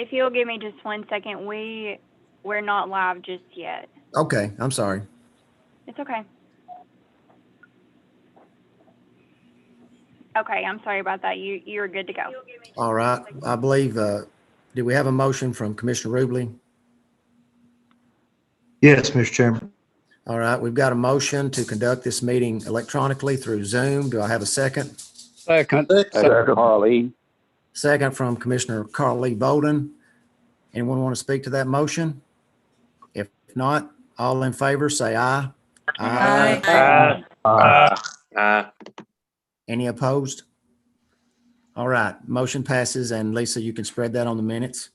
If you'll give me just 1 second, we're not live just yet. Okay, I'm sorry. It's okay. Okay, I'm sorry about that. You're good to go. All right, I believe, did we have a motion from Commissioner Rubley? Yes, Mr. Chairman. All right, we've got a motion to conduct this meeting electronically through Zoom. Do I have a second? Second. Carl E. Second from Commissioner Carl Lee Bolden. Anyone want to speak to that motion? If not, all in favor, say aye. Any opposed? All right, motion passes, and Lisa, you can spread that on the minutes.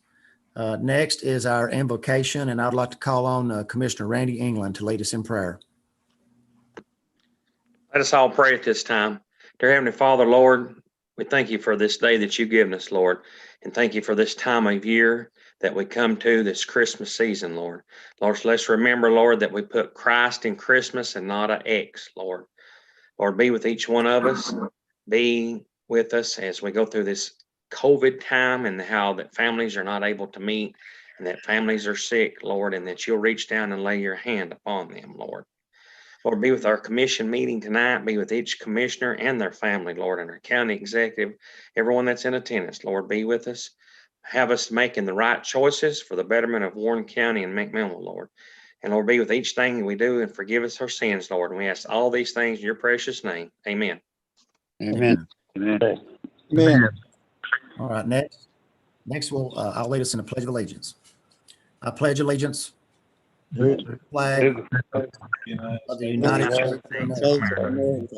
Next is our invocation, and I'd like to call on Commissioner Randy England to lead us in prayer. Let us all pray at this time. Dear Heavenly Father, Lord, we thank you for this day that you've given us, Lord, and thank you for this time of year that we come to, this Christmas season, Lord. Lord, so let's remember, Lord, that we put Christ in Christmas and not an X, Lord. Lord, be with each one of us. Be with us as we go through this COVID time and how that families are not able to meet and that families are sick, Lord, and that you'll reach down and lay your hand upon them, Lord. Lord, be with our commission meeting tonight. Be with each commissioner and their family, Lord, and our county executive, everyone that's in attendance. Lord, be with us. Have us making the right choices for the betterment of Warren County and McMinnville, Lord. And Lord, be with each thing we do and forgive us our sins, Lord. And we ask all these things in your precious name. Amen. Amen. Amen. Amen. All right, next I'll lead us in a pledge of allegiance. I pledge allegiance to the flag of the United States of America,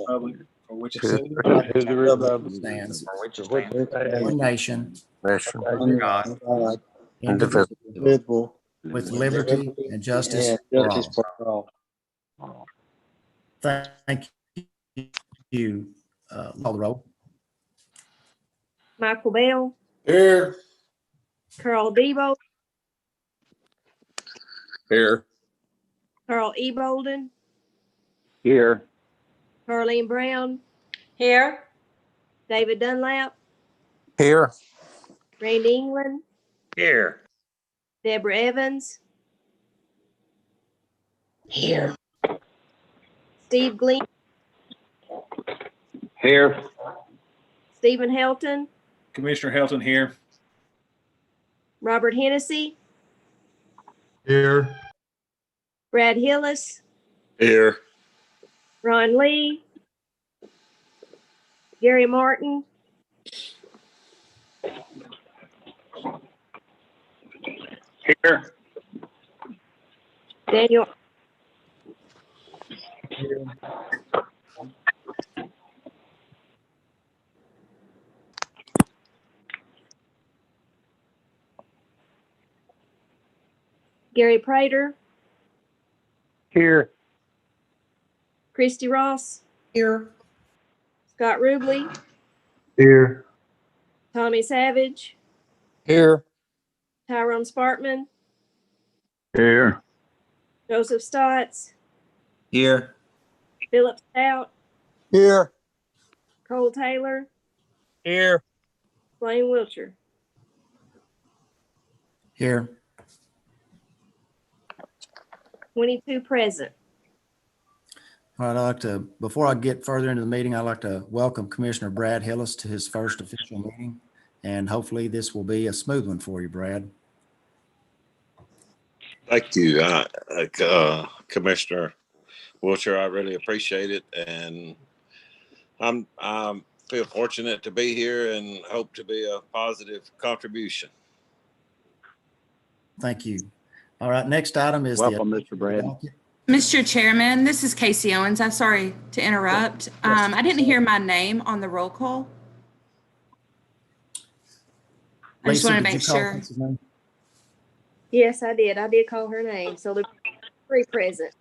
For which To the republic stands For which is stands one nation, under God, indivisible, with liberty and justice for all. Thank you. Call the roll. Michael Bell, Here. Carl Debo, here. Carl E. Bolden, Here. Carleen Brown, Here. David Dunlap, Here. Randy England, here. Deborah Evans, Here. Steve Glean, Here. Stephen Helton, Commissioner Helton here. Robert Hennessy, Here. Brad Hillis, Here. Ron Lee, Gary Martin, Here. Daniel Gary Prater, Here. Christy Ross, Here. Scott Rubley, Here. Tommy Savage, Here. Tyrone Spartman, Here. Joseph Stotts, Here. Philip Stout, Here. Cole Taylor, Here. Blaine Wiltshire. Here. 22 present. All right, before I get further into the meeting, I'd like to welcome Commissioner Brad Hillis to his first official meeting, and hopefully this will be a smooth one for you, Brad. Thank you, Commissioner Wiltshire. I really appreciate it, and I feel fortunate to be here and hope to be a positive contribution. Thank you. All right, next item is Welcome, Mr. Brad. Mr. Chairman, this is Casey Owens. I'm sorry to interrupt. I didn't hear my name on the roll call. I just Lisa, wanted to did you make call sure. Lisa's name? Yes, I did. I did call her name. So the 3 present.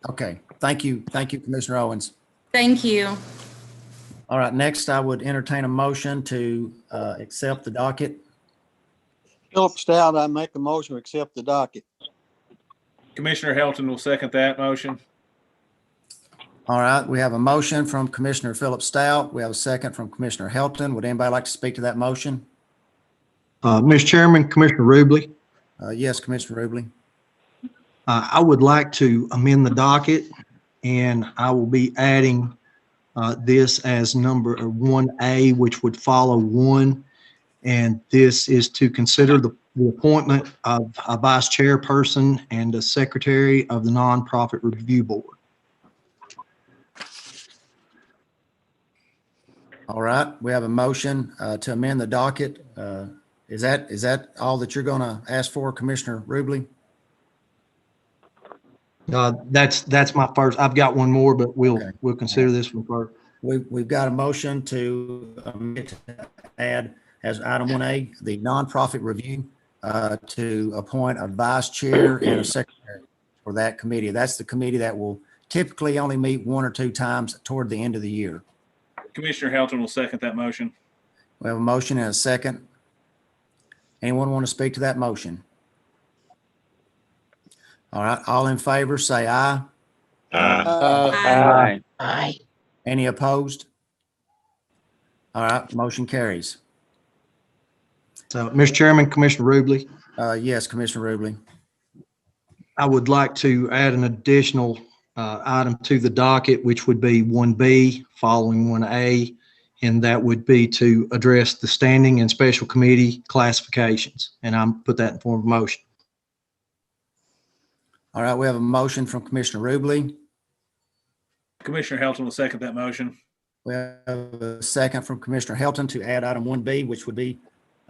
Okay, thank you. Thank you, Commissioner Owens. Thank you. All right, next I would entertain a motion to accept the docket. Philip Stout, I make a motion to accept the docket. Commissioner Helton will second that motion. All right, we have a motion from Commissioner Philip Stout. We have a second from Commissioner Helton. Would anybody like to speak to that motion? Mr. Chairman, Commissioner Rubley, Yes, Commissioner Rubley. I would like to amend the docket, and I will be adding this as number 1A, which would follow 1. And this is to consider the appointment of a vice chairperson and a secretary of the Nonprofit Review Board. All right, we have a motion to amend the docket. Is that all that you're going to ask for, Commissioner Rubley? That's my first. I've got one more, but we'll consider this one first. We've got a motion to add as item 1A, the nonprofit review, to appoint a vice chair and a secretary for that committee. That's the committee that will typically only meet 1 or 2 times toward the end of the year. Commissioner Helton will second that motion. We have a motion and a second. Anyone want to speak to that motion? All right, all in favor, say aye. Aye. Any opposed? All right, motion carries. So, Mr. Chairman, Commissioner Rubley, Yes, Commissioner Rubley. I would like to add an additional item to the docket, which would be 1B following 1A, and that would be to address the standing and special committee classifications. And I'm put that in form of motion. All right, we have a motion from Commissioner Rubley. Commissioner Helton will second that motion. We have a second from Commissioner Helton to add item 1B, which would be,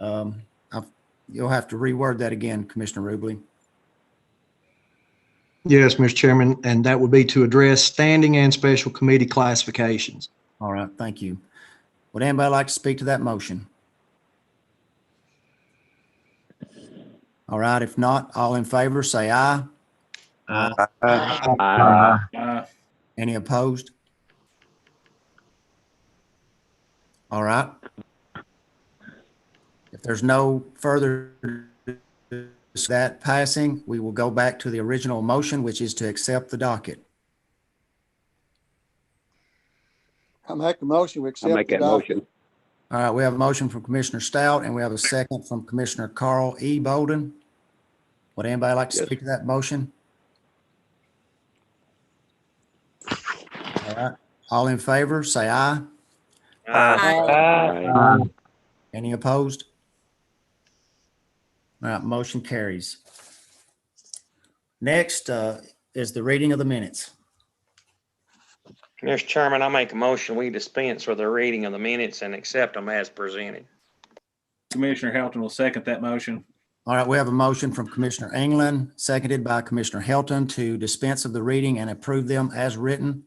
you'll have to reword that again, Commissioner Rubley. Yes, Mr. Chairman, and that would be to address standing and special committee classifications. All right, thank you. Would anybody like to speak to that motion? All right, if not, all in favor, say aye. Any opposed? All right. If there's no further that passing, we will go back to the original motion, which is to accept the docket. I make a motion, we I'll accept make the that docket. motion. All right, we have a motion from Commissioner Stout, and we have a second from Commissioner Carl E. Bolden. Would anybody like to Yes. speak to that motion? All right, all in favor, say aye. Aye. Any opposed? All right, motion carries. Next is the reading of the minutes. Mr. Chairman, I make a motion, we dispense with the reading of the minutes and accept them as presented. Commissioner Helton will second that motion. All right, we have a motion from Commissioner England, seconded by Commissioner Helton to dispense of the reading and approve them as written.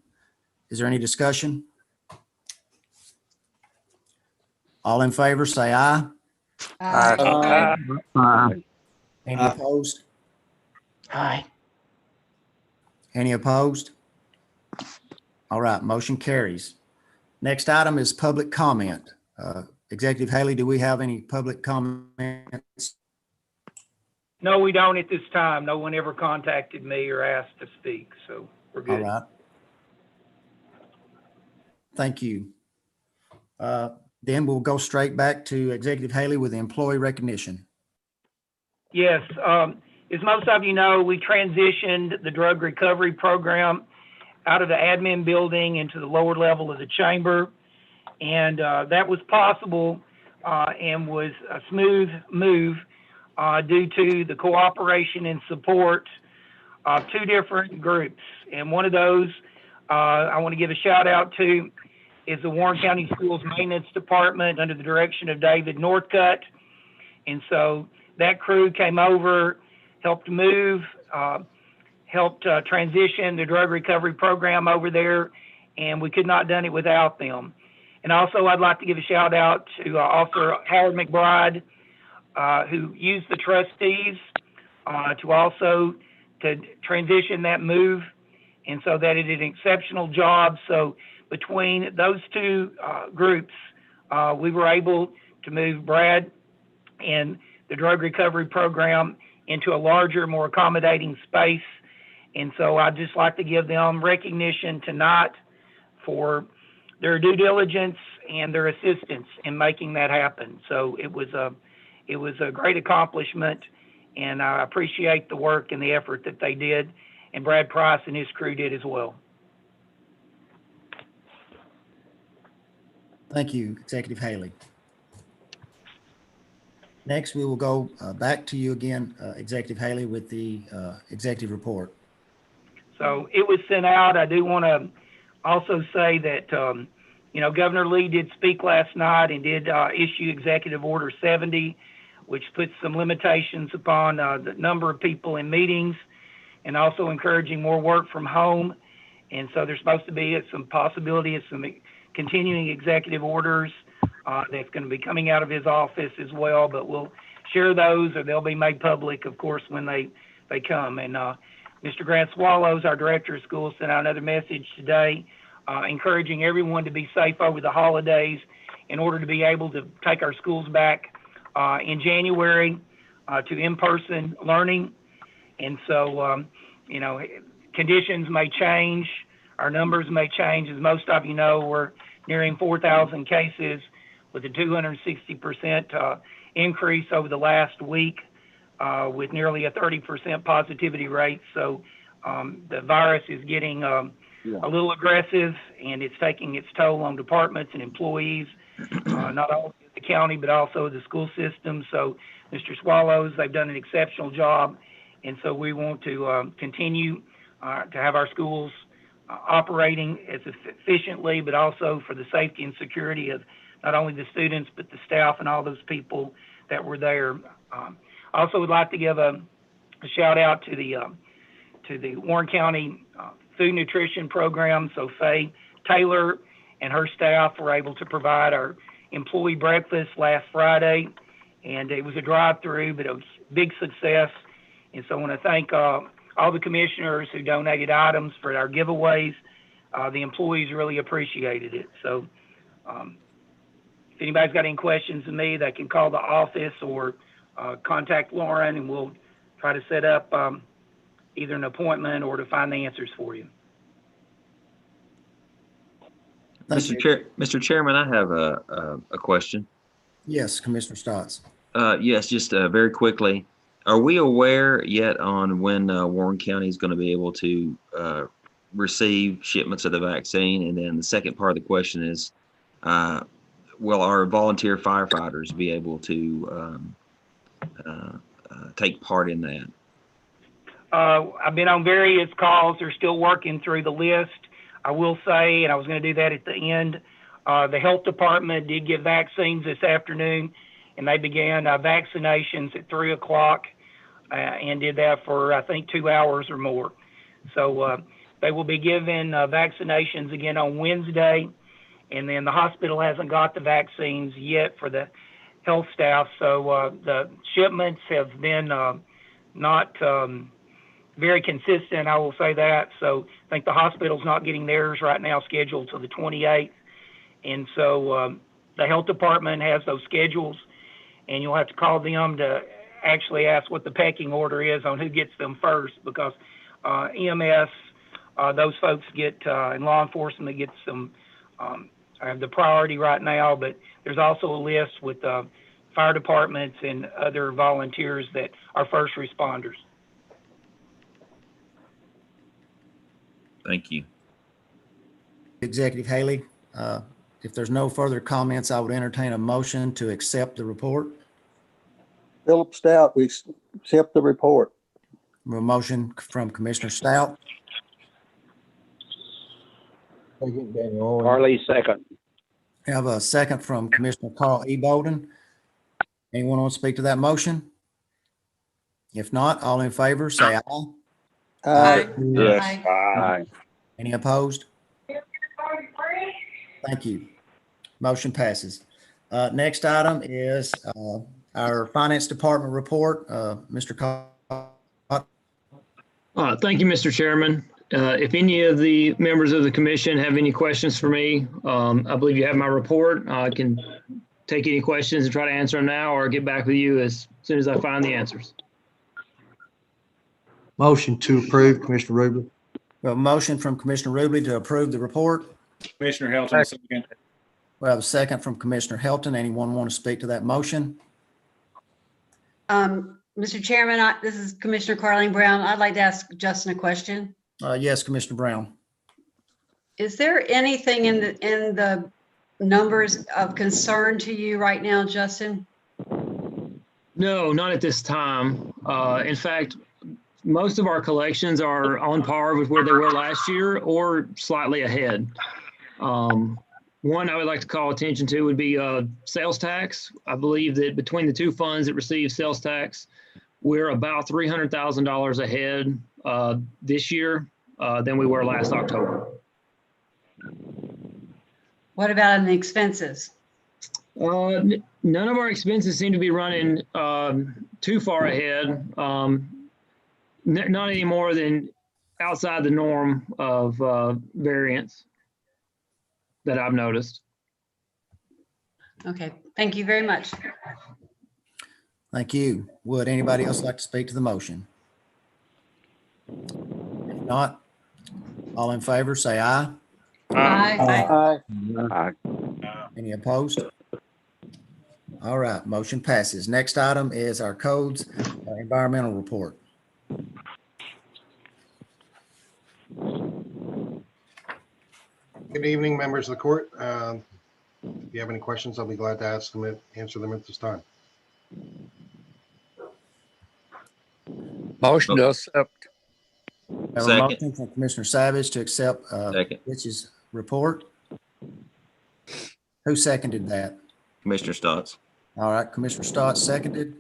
Is there any discussion? All in favor, say aye. Any opposed? Aye. Any opposed? All right, motion carries. Next item is public comment. Executive Haley, do we have any public comments? No, we don't at this time. No one ever contacted me or asked to speak, so we're All good. right. Thank you. Then we'll go straight back to Executive Haley with the employee recognition. Yes, as most of you know, we transitioned the drug recovery program out of the admin building into the lower level of the chamber. And that was possible and was a smooth move due to the cooperation and support of 2 different groups. And one of those I want to give a shout out to is the Warren County Schools Maintenance Department under the direction of David Northcutt. And so that crew came over, helped move, helped transition the drug recovery program over there, and we could not have done it without them. And also, I'd like to give a shout out to Officer Howard McBride, who used the trustees to transition that move, and so that it did an exceptional job. So between those 2 groups, we were able to move Brad and the drug recovery program into a larger, more accommodating space. And so I'd just like to give them recognition tonight for their due diligence and their assistance in making that happen. So it was it was a great accomplishment, and I appreciate the work and the effort that they did, and Brad Price and his crew did as well. Thank you, Executive Haley. Next, we will go back to you again, Executive Haley, with the executive report. So it was sent out. I do want to also say that, Governor Lee did speak last night and did issue Executive Order 70, which puts some limitations upon the number of people in meetings and also encouraging more work from home. And so there's supposed to be some possibility of some continuing executive orders that's going to be coming out of his office as well, but we'll share those, or they'll be made public, of course, when they come. And Mr. Grant Swallows, our director of schools, sent out another message today encouraging everyone to be safe over the holidays in order to be able to take our schools back in January to in-person learning. And so, conditions may change, our numbers may change. As most of you know, we're nearing 4,000 cases with a 260% increase over the last week with nearly a 30% positivity rate. So the virus is getting a little aggressive, and it's taking its toll on departments and employees, not only the county, but also the school system. So Mr. Swallows, they've done an exceptional job. And so we want to continue to have our schools operating as efficiently, but also for the safety and security of not only the students, but the staff and all those people that were there. Also would like to give a shout out to the Warren County Food Nutrition Program. So Faye Taylor and her staff were able to provide our employee breakfast last Friday, and it was a drive-through, but it was a big success. And so I want to thank all the commissioners who donated items for our giveaways. The employees really appreciated it. So if anybody's got any questions of me, they can call the office or contact Lauren, and we'll try to set up either an appointment or to find the answers for you. Mr. Chairman, I have a question. Yes, Commissioner Stotts. Yes, just very quickly. Are we aware yet on when Warren County is going to be able to receive shipments of the vaccine? And then the second part of the question is, will our volunteer firefighters be able to take part in that? I've been on various calls. They're still working through the list. I will say, and I was going to do that at the end, the health department did get vaccines this afternoon, and they began vaccinations at 3 o'clock and did that for, I think, 2 hours or more. So they will be given vaccinations again on Wednesday, and then the hospital hasn't got the vaccines yet for the health staff. So the shipments have been not very consistent, I will say that. So I think the hospital's not getting theirs right now scheduled till the 28th. And so the health department has those schedules, and you'll have to call them to actually ask what the pecking order is on who gets them first, because EMS, those folks get, and law enforcement gets some, the priority right now, but there's also a list with fire departments and other volunteers that are first responders. Thank you. Executive Haley, if there's no further comments, I would entertain a motion to accept the report. Philip Stout, we accept the report. A motion from Commissioner Stout, Carly, second. have a second from Commissioner Carl E. Bolden. Anyone want to speak to that motion? If not, all in favor, say aye. Aye. Yes. Aye. Any opposed? Thank you. Motion passes. Next item is our Finance Department report. Mr. Cott. Thank you, Mr. Chairman. If any of the members of the commission have any questions for me, I believe you have my report. I can take any questions and try to answer them now, or get back with you as soon as I find the answers. Motion to approve, Commissioner Rubley. We have a motion from Commissioner Rubley to approve the report. Commissioner Helton, second. We have a second from Commissioner Helton. Anyone want to speak to that motion? Mr. Chairman, this is Commissioner Carleen Brown. I'd like to ask Justin a question. Yes, Commissioner Brown. Is there anything in the numbers of concern to you right now, Justin? No, not at this time. In fact, most of our collections are on par with where they were last year or slightly ahead. One I would like to call attention to would be sales tax. I believe that between the two funds that receive sales tax, we're about $300,000 ahead this year than we were last October. What about in the expenses? None of our expenses seem to be running too far ahead. Not any more than outside the norm of variance that I've noticed. Okay, thank you very much. Thank you. Would anybody else like to speak to the motion? If not, all in favor, say aye. Aye. Aye. Any opposed? All right, motion passes. Next item is our codes environmental report. Good evening, members of the court. If you have any questions, I'll be glad to answer them at this time. Motion to accept. Have a Second. motion from Commissioner Savage to accept Second. Rich's report. Who seconded that? Commissioner Stotts. All right, Commissioner Stott seconded.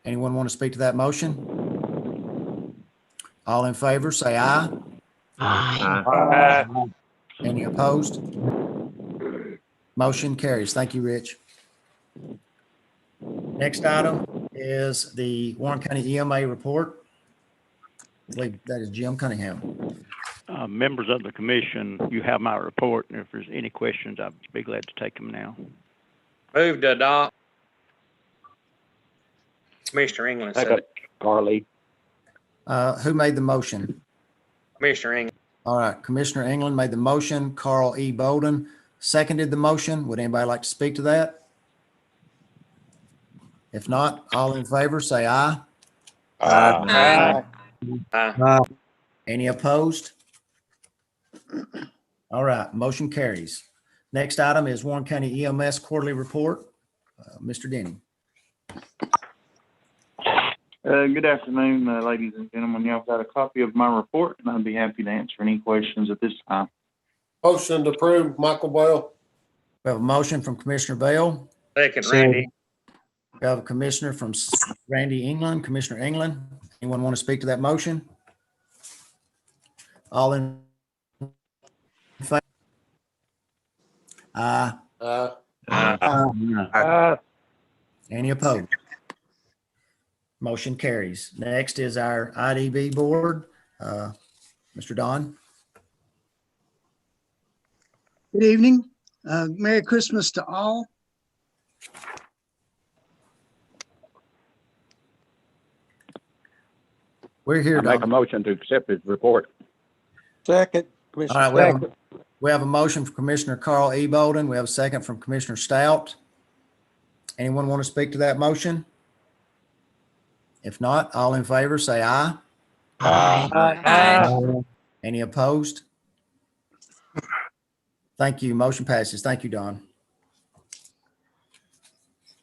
Anyone want to speak to that motion? All in favor, say aye. Aye. Any opposed? Motion carries. Thank you, Rich. Next item is the Warren County EMA report. I believe that is Jim Cunningham. Members of the commission, you have my report, and if there's any questions, I'd be glad to take them now. Move to adopt. Commissioner England said it. Carly. Who made the motion? Commissioner England. All right, Commissioner England made the motion. Carl E. Bolden seconded the motion. Would anybody like to speak to that? If not, all in favor, say aye. Aye. Any opposed? All right, motion carries. Next item is Warren County EMS quarterly report. Mr. Denny. Good afternoon, ladies and gentlemen. Y'all got a copy of my report, and I'd be happy to answer any questions at this time. Motion to approve, Michael Boyle. We have a motion from Commissioner Bell. Second, Randy. We have a commissioner from Randy England. Commissioner England, anyone want to speak to that motion? All in favor? Aye. Any opposed? Motion carries. Next is our IDB board. Mr. Don. Good evening. Merry Christmas to all. We're here to Make a motion to accept his report. Second. All right, we have a motion from Commissioner Carl E. Bolden. We have a second from Commissioner Stout. Anyone want to speak to that motion? If not, all in favor, say aye. Aye. Any opposed? Thank you. Motion passes. Thank you, Don.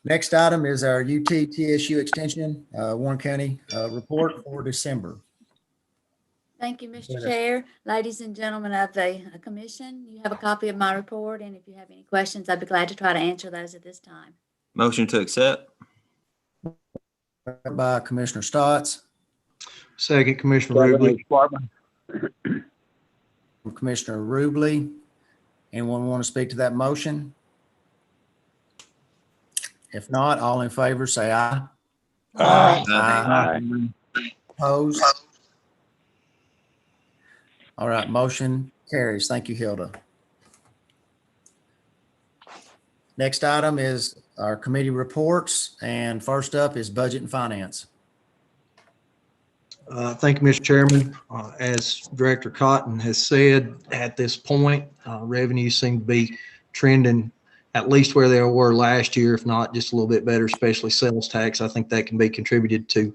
Next item is our UT TSU Extension, Warren County report for December. Thank you, Mr. Chair. Ladies and gentlemen of the commission, you have a copy of my report, and if you have any questions, I'd be glad to try to answer those at this time. Motion to accept. By Commissioner Stotts. Second, Commissioner Rubley. Commissioner Rubley. Anyone want to speak to that motion? If not, all in favor, say aye. Aye. Opposed? All right, motion carries. Thank you, Hilda. Next item is our committee reports, and first up is Budget and Finance. Thank you, Mr. Chairman. As Director Cotton has said, at this point, revenues seem to be trending at least where they were last year, if not just a little bit better, especially sales tax. I think that can be contributed to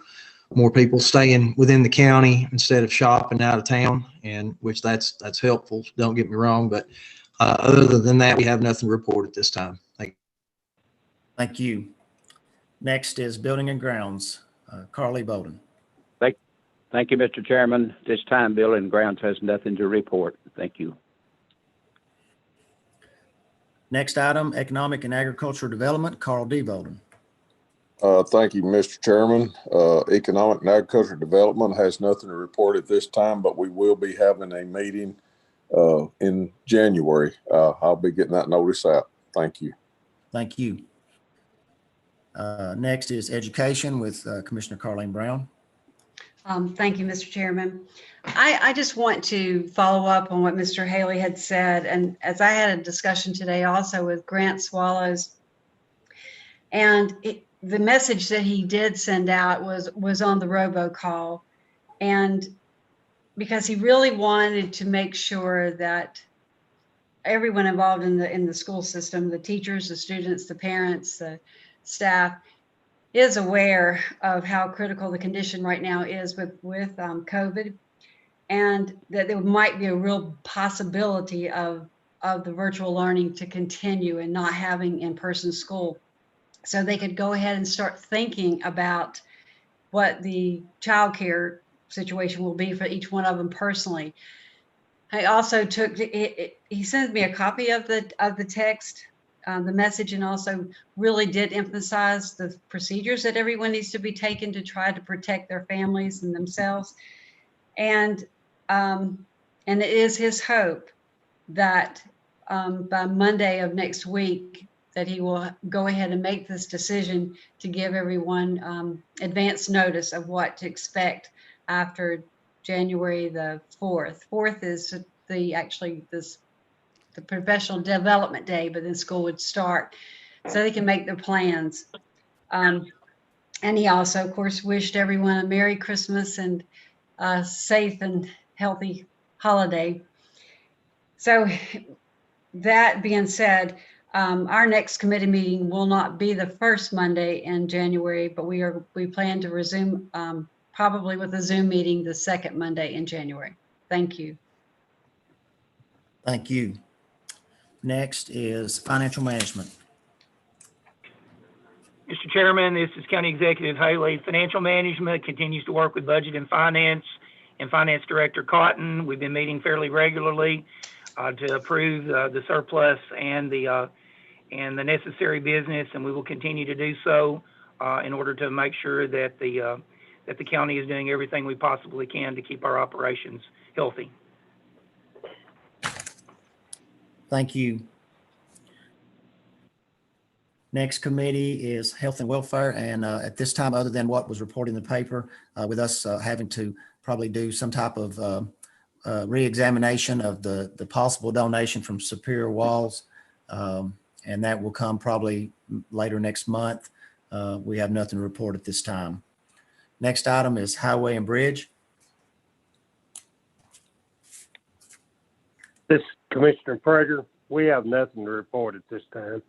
more people staying within the county instead of shopping out of town, and which that's helpful. Don't get me wrong, but other than that, we have nothing to report at this time. Thank you. Thank you. Next is Building and Grounds, Carly Bolden. Thank you, Mr. Chairman. This time, Building and Grounds has nothing to report. Thank you. Next item, Economic and Agricultural Development, Carl D. Bolden. Thank you, Mr. Chairman. Economic and Agricultural Development has nothing to report at this time, but we will be having a meeting in January. I'll be getting that notice out. Thank you. Thank you. Next is Education with Commissioner Carleen Brown. Thank you, Mr. Chairman. I just want to follow up on what Mr. Haley had said, and as I had a discussion today also with Grant Swallows, and the message that he did send out was on the robocall, and because he really wanted to make sure that everyone involved in the school system, the teachers, the students, the parents, the staff, is aware of how critical the condition right now is with COVID, and that there might be a real possibility of the virtual learning to continue and not having in-person school. So they could go ahead and start thinking about what the childcare situation will be for each one of them personally. I also took he sent me a copy of the text, the message, and also really did emphasize the procedures that everyone needs to be taken to try to protect their families and themselves. And it is his hope that by Monday of next week that he will go ahead and make this decision to give everyone advance notice of what to expect after January the 4th. 4th is the professional development day, but then school would start, so they can make their plans. And he also, of course, wished everyone a Merry Christmas and a safe and healthy holiday. So that being said, our next committee meeting will not be the first Monday in January, but we plan to resume probably with a Zoom meeting the second Monday in January. Thank you. Thank you. Next is Financial Management. Mr. Chairman, this is County Executive Haley. Financial Management continues to work with Budget and Finance Director Cotton. We've been meeting fairly regularly to approve the surplus and the necessary business, and we will continue to do so in order to make sure that the county is doing everything we possibly can to keep our operations healthy. Thank you. Next committee is Health and Welfare, and at this time, other than what was reported in the paper, with us having to probably do some type of re-examination of the possible donation from Superior Walls, and that will come probably later next month. We have nothing to report at this time. Next item is Highway and Bridge. This is Commissioner Prager. We have nothing to report at this time.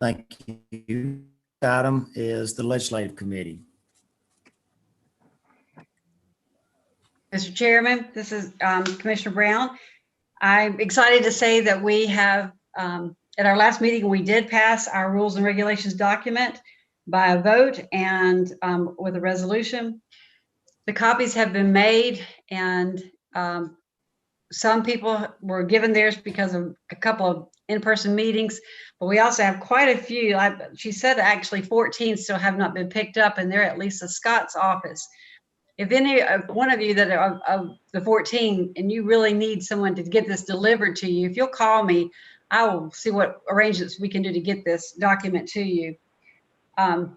Thank you. Item is the Legislative Committee. Mr. Chairman, this is Commissioner Brown. I'm excited to say that we have, at our last meeting, we did pass our rules and regulations document by a vote and with a resolution. The copies have been made, and some people were given theirs because of a couple of in-person meetings, but we also have quite a few. She said actually 14 still have not been picked up, and they're at Lisa Scott's office. If any one of you that are of the 14 and you really need someone to get this delivered to you, if you'll call me, I will see what arrangements we can do to get this document to you. And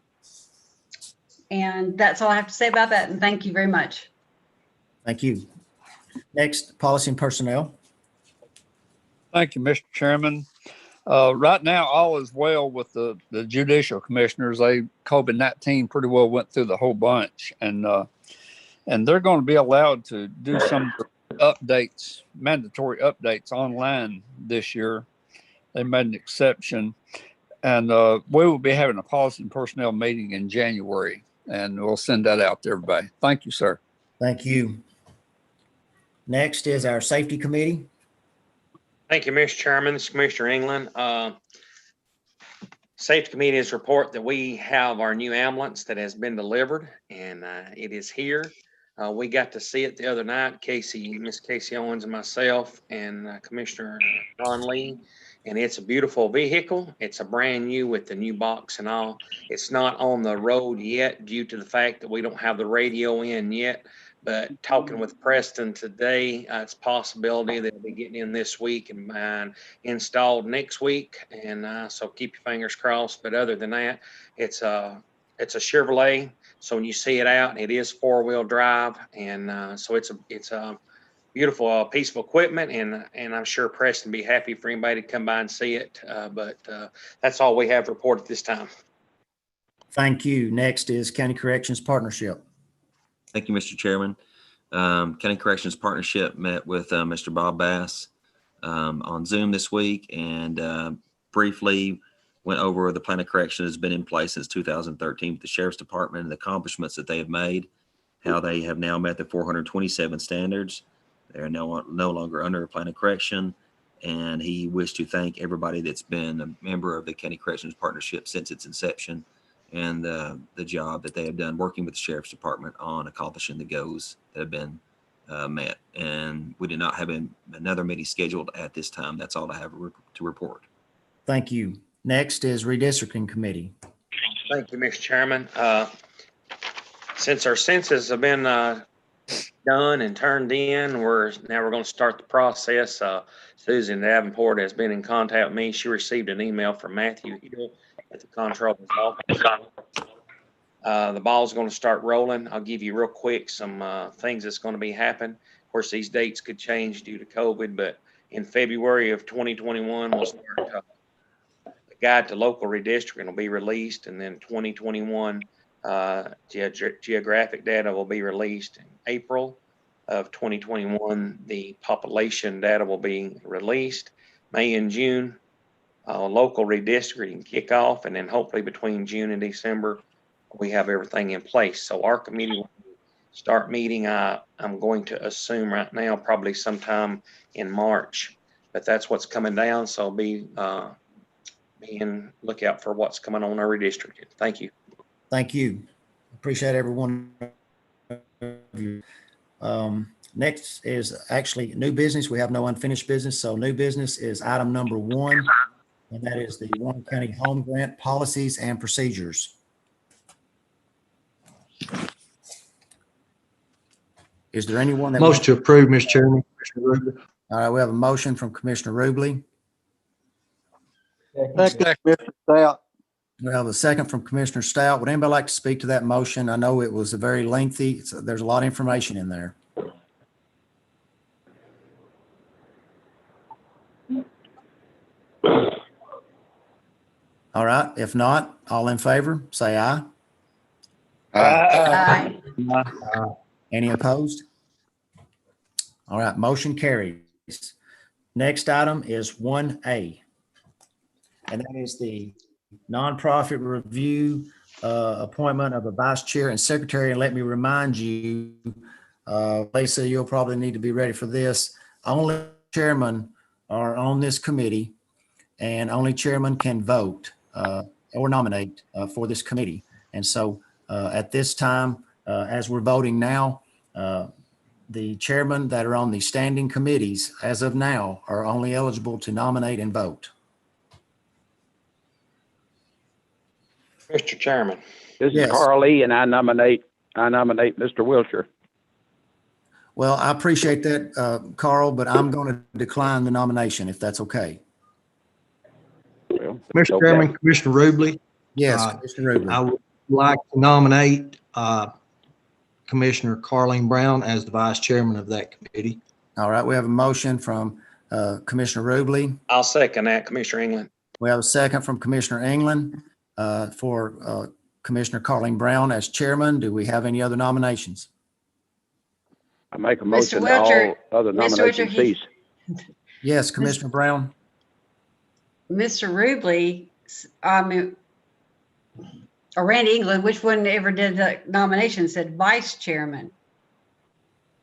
that's all I have to say about that. And thank you very much. Thank you. Next, Policy and Personnel. Thank you, Mr. Chairman. Right now, all is well with the judicial commissioners. COVID-19 pretty well went through the whole bunch, and they're going to be allowed to do some updates, mandatory updates online this year. they made an exception. And we will be having a policy and personnel meeting in January, and we'll send that out to everybody. Thank you, sir. Thank you. Next is our safety committee. Thank you, Mr. Chairman. This is Commissioner England. Safety Committee's report that we have our new ambulance that has been delivered, and it is here. We got to see it the other night, Miss Casey Owens and myself and Commissioner Ron Lee. And it's a beautiful vehicle. It's a brand new with the new box and all. It's not on the road yet due to the fact that we don't have the radio in yet. But talking with Preston today, it's a possibility they'll be getting in this week and installed next week. And so keep your fingers crossed. But other than that, it's a Chevrolet. So when you see it out, it is 4-wheel drive. And so it's a beautiful piece of equipment, and I'm sure Preston be happy for anybody to come by and see it. But that's all we have reported this time. Thank you. Next is County Corrections Partnership. Thank you, Mr. Chairman. County Corrections Partnership met with Mr. Bob Bass on Zoom this week and briefly went over the plan of correction that's been in place since 2013 with the Sheriff's Department and the accomplishments that they have made, how they have now met the 427 standards. They're no longer under a plan of correction, and he wished to thank everybody that's been a member of the County Corrections Partnership since its inception and the job that they have done working with the Sheriff's Department on accomplishing the goals that have been met. And we did not have another meeting scheduled at this time. That's all I have to report. Thank you. Next is Redistricting Committee. Thank you, Mr. Chairman. Since our census have been done and turned in, we're going to start the process. Susan Davenport has been in contact with me. She received an email from Matthew Hill at the Comptroller's office. The ball's going to start rolling. I'll give you real quick some things that's going to be happening. Of course, these dates could change due to COVID, but in February of 2021, we'll start the guide to local redistricting will be released, and then 2021 geographic data will be released in April of 2021. The population data will be released. May and June, local redistricting kick off, and then hopefully between June and December, we have everything in place. So our committee will start meeting. I'm going to assume right now, probably sometime in March, but that's what's coming down. So be in lookout for what's coming on our redistricting. Thank you. Thank you. Appreciate everyone. Next is actually new business. We have no unfinished business. So new business is item number 1, and that is the Warren County Home Grant Policies and Procedures. Is there anyone that Motion to approve, Mr. Chairman. Commissioner Rubley. All right, we have a motion from Commissioner Rubley. Second, Mr. Stout. We have a second from Commissioner Stout. Would anybody like to speak to that motion? I know it was a very lengthy, there's a lot of information in there. All right, if not, all in favor, say aye. Aye. Any opposed? All right, motion carries. Next item is 1A, and that is the nonprofit review appointment of a vice chair and secretary. And let me remind you, Lisa, you'll probably need to be ready for this. Only chairmen are on this committee, and only chairman can vote or nominate for this committee. And so at this time, as we're voting now, the chairmen that are on the standing committees as of now are only eligible to nominate and vote. Mr. Chairman. This Yes. is Carl Lee, and I nominate Mr. Wiltshire. Well, I appreciate that, Carl, but I'm going to decline the nomination if that's okay. Well, Mr. okay. Chairman, Commissioner Rubley. Yes, Commissioner Rubley. I would like to nominate Commissioner Carleen Brown as the vice chairman of that committee. All right, we have a motion from Commissioner Rubley. I'll second that, Commissioner England. We have a second from Commissioner England for Commissioner Carleen Brown as chairman. Do we have any other nominations? I make a Mr. motion Wiltshire, that all other Mr. nominations Wiltshire, cease. Yes, Commissioner Brown. Mr. Rubley, or Randy England, which one ever did the nomination, said vice chairman.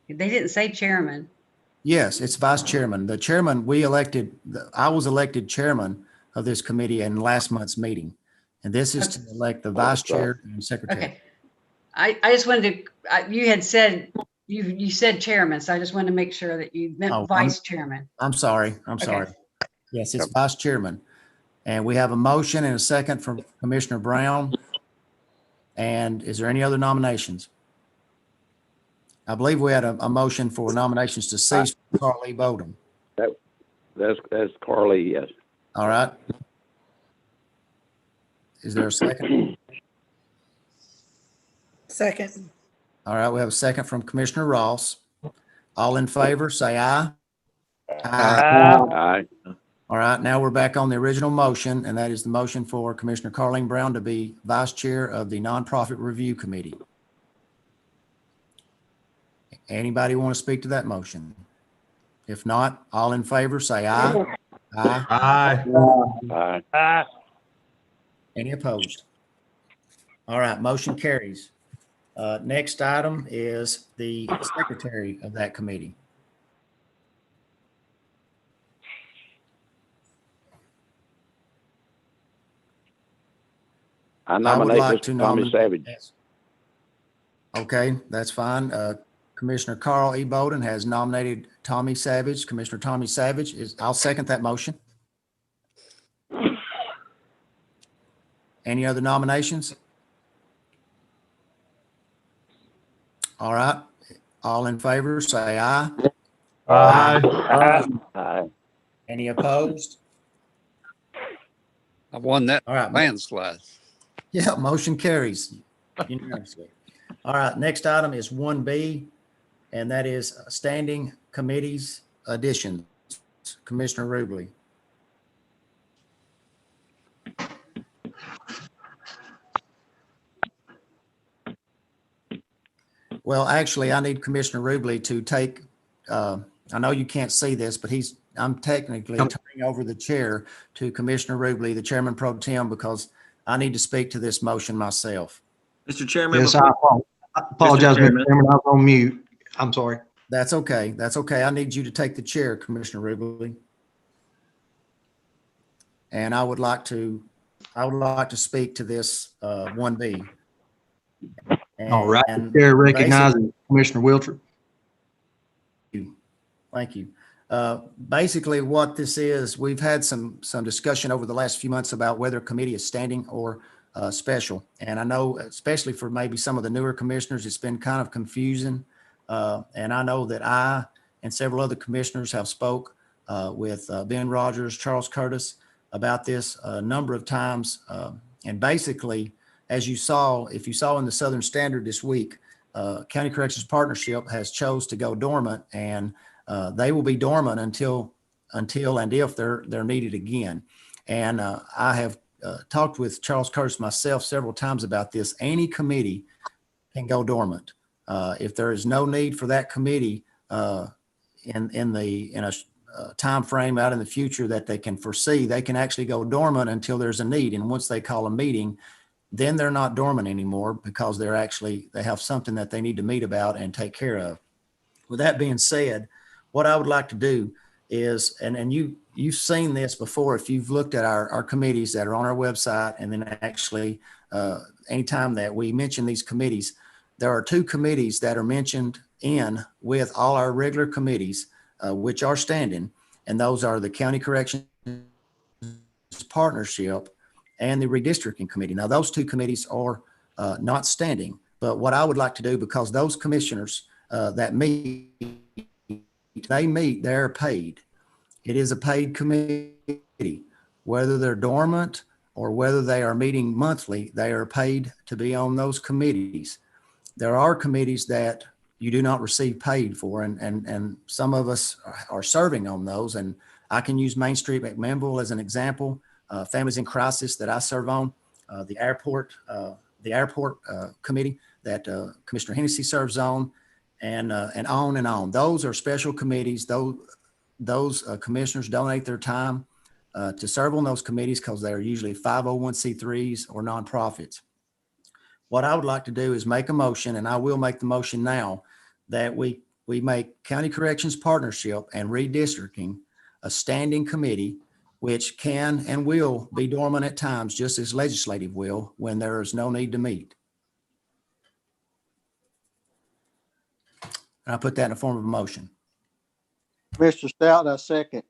They didn't say chairman. Yes, it's vice chairman. The chairman, I was elected chairman of this committee in last month's meeting. And this is to elect the vice chair and secretary. Okay. I just wanted to, you had said, you said chairman, so I just wanted to make sure that you meant vice chairman. I'm sorry. Yes, it's vice chairman. And we have a motion and a second from Commissioner Brown. And is there any other nominations? I believe we had a motion for nominations to cease from Carl E. Bowden. That's Carly, yes. All right. Is there a second? Second. All right, we have a second from Commissioner Ross. All in favor, say aye. Aye. All right, now we're back on the original motion, and that is the motion for Commissioner Carleen Brown to be vice chair of the Nonprofit Review Committee. Anybody want to speak to that motion? If not, all in favor, say aye. Aye. Aye. Any opposed? All right, motion carries. Next item is the secretary of that committee. I nominate like Mr. to Tommy Savage. Okay, that's fine. Commissioner Carl E. Bowden has nominated Tommy Savage. Commissioner Tommy Savage I'll second that motion. Any other nominations? All right, all in favor, say aye. Aye. Any opposed? I won that All right, landslide. yeah, motion carries unanimously. All right, next item is 1B, and that is standing committees additions. Commissioner Rubley. Well, actually, I need Commissioner Rubley to take, I know you can't see this, but I'm technically turning over the chair to Commissioner Rubley, the chairman pro tem, because I need to speak to this motion myself. Mr. Chairman. Yes, I apologize, Mr. Chairman. I was on mute. I'm sorry. That's okay. That's okay. I need you to take the chair, Commissioner Rubley. And I would like to speak to this 1B. All right. The chair recognizes Commissioner Wiltshire. Thank you. Basically, what this is, we've had some discussion over the last few months about whether a committee is standing or special. And I know, especially for maybe some of the newer commissioners, it's been kind of confusing. And I know that I and several other commissioners have spoke with Ben Rogers, Charles Curtis about this a number of times. And basically, as you saw, if you saw in the Southern Standard this week, County Corrections Partnership has chose to go dormant, and they will be dormant until and if they're needed again. And I have talked with Charles Curtis myself several times about this. Any committee can go dormant. If there is no need for that committee in a time frame out in the future that they can foresee, they can actually go dormant until there's a need. And once they call a meeting, then they're not dormant anymore because they have something that they need to meet about and take care of. With that being said, what I would like to do is, and you've seen this before if you've looked at our committees that are on our website, and then actually anytime that we mention these committees, there are two committees that are mentioned in with all our regular committees, which are standing, and those are the County Corrections Partnership and the Redistricting Committee. Now, those two committees are not standing, but what I would like to do, because those commissioners that meet, they're paid. It is a paid committee. Whether they're dormant or whether they are meeting monthly, they are paid to be on those committees. There are committees that you do not receive paid for, and some of us are serving on those. And I can use Main Street McMinnville as an example. Families in Crisis that I serve on, the airport committee that Commissioner Hennessy serves on, and on and on. Those are special committees. Those commissioners donate their time to serve on those committees because they are usually 501c3s or nonprofits. What I would like to do is make a motion, and I will make the motion now, that we make County Corrections Partnership and Redistricting a standing committee, which can and will be dormant at times, just as legislative will, when there is no need to meet. And I put that in the form of a motion. Mr. Stout, I second.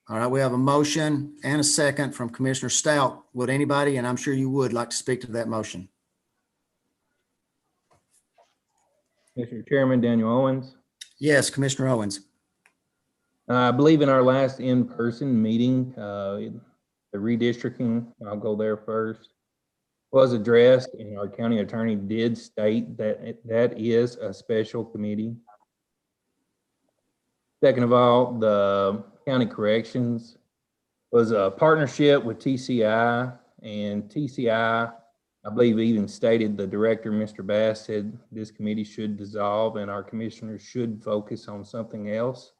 All right, we have a motion and a second from Commissioner Stout. Would anybody, and I'm sure you would, like to speak to that motion? Mr. Chairman, Daniel Owens. Yes, Commissioner Owens. I believe in our last in-person meeting, the redistricting, I'll go there first, was addressed, and our county attorney did state that that is a special committee. Second of all, the county corrections was a partnership with TCI, and TCI, I believe, even stated, the director, Mr. Bass, said this committee should dissolve and our commissioners should focus on something else.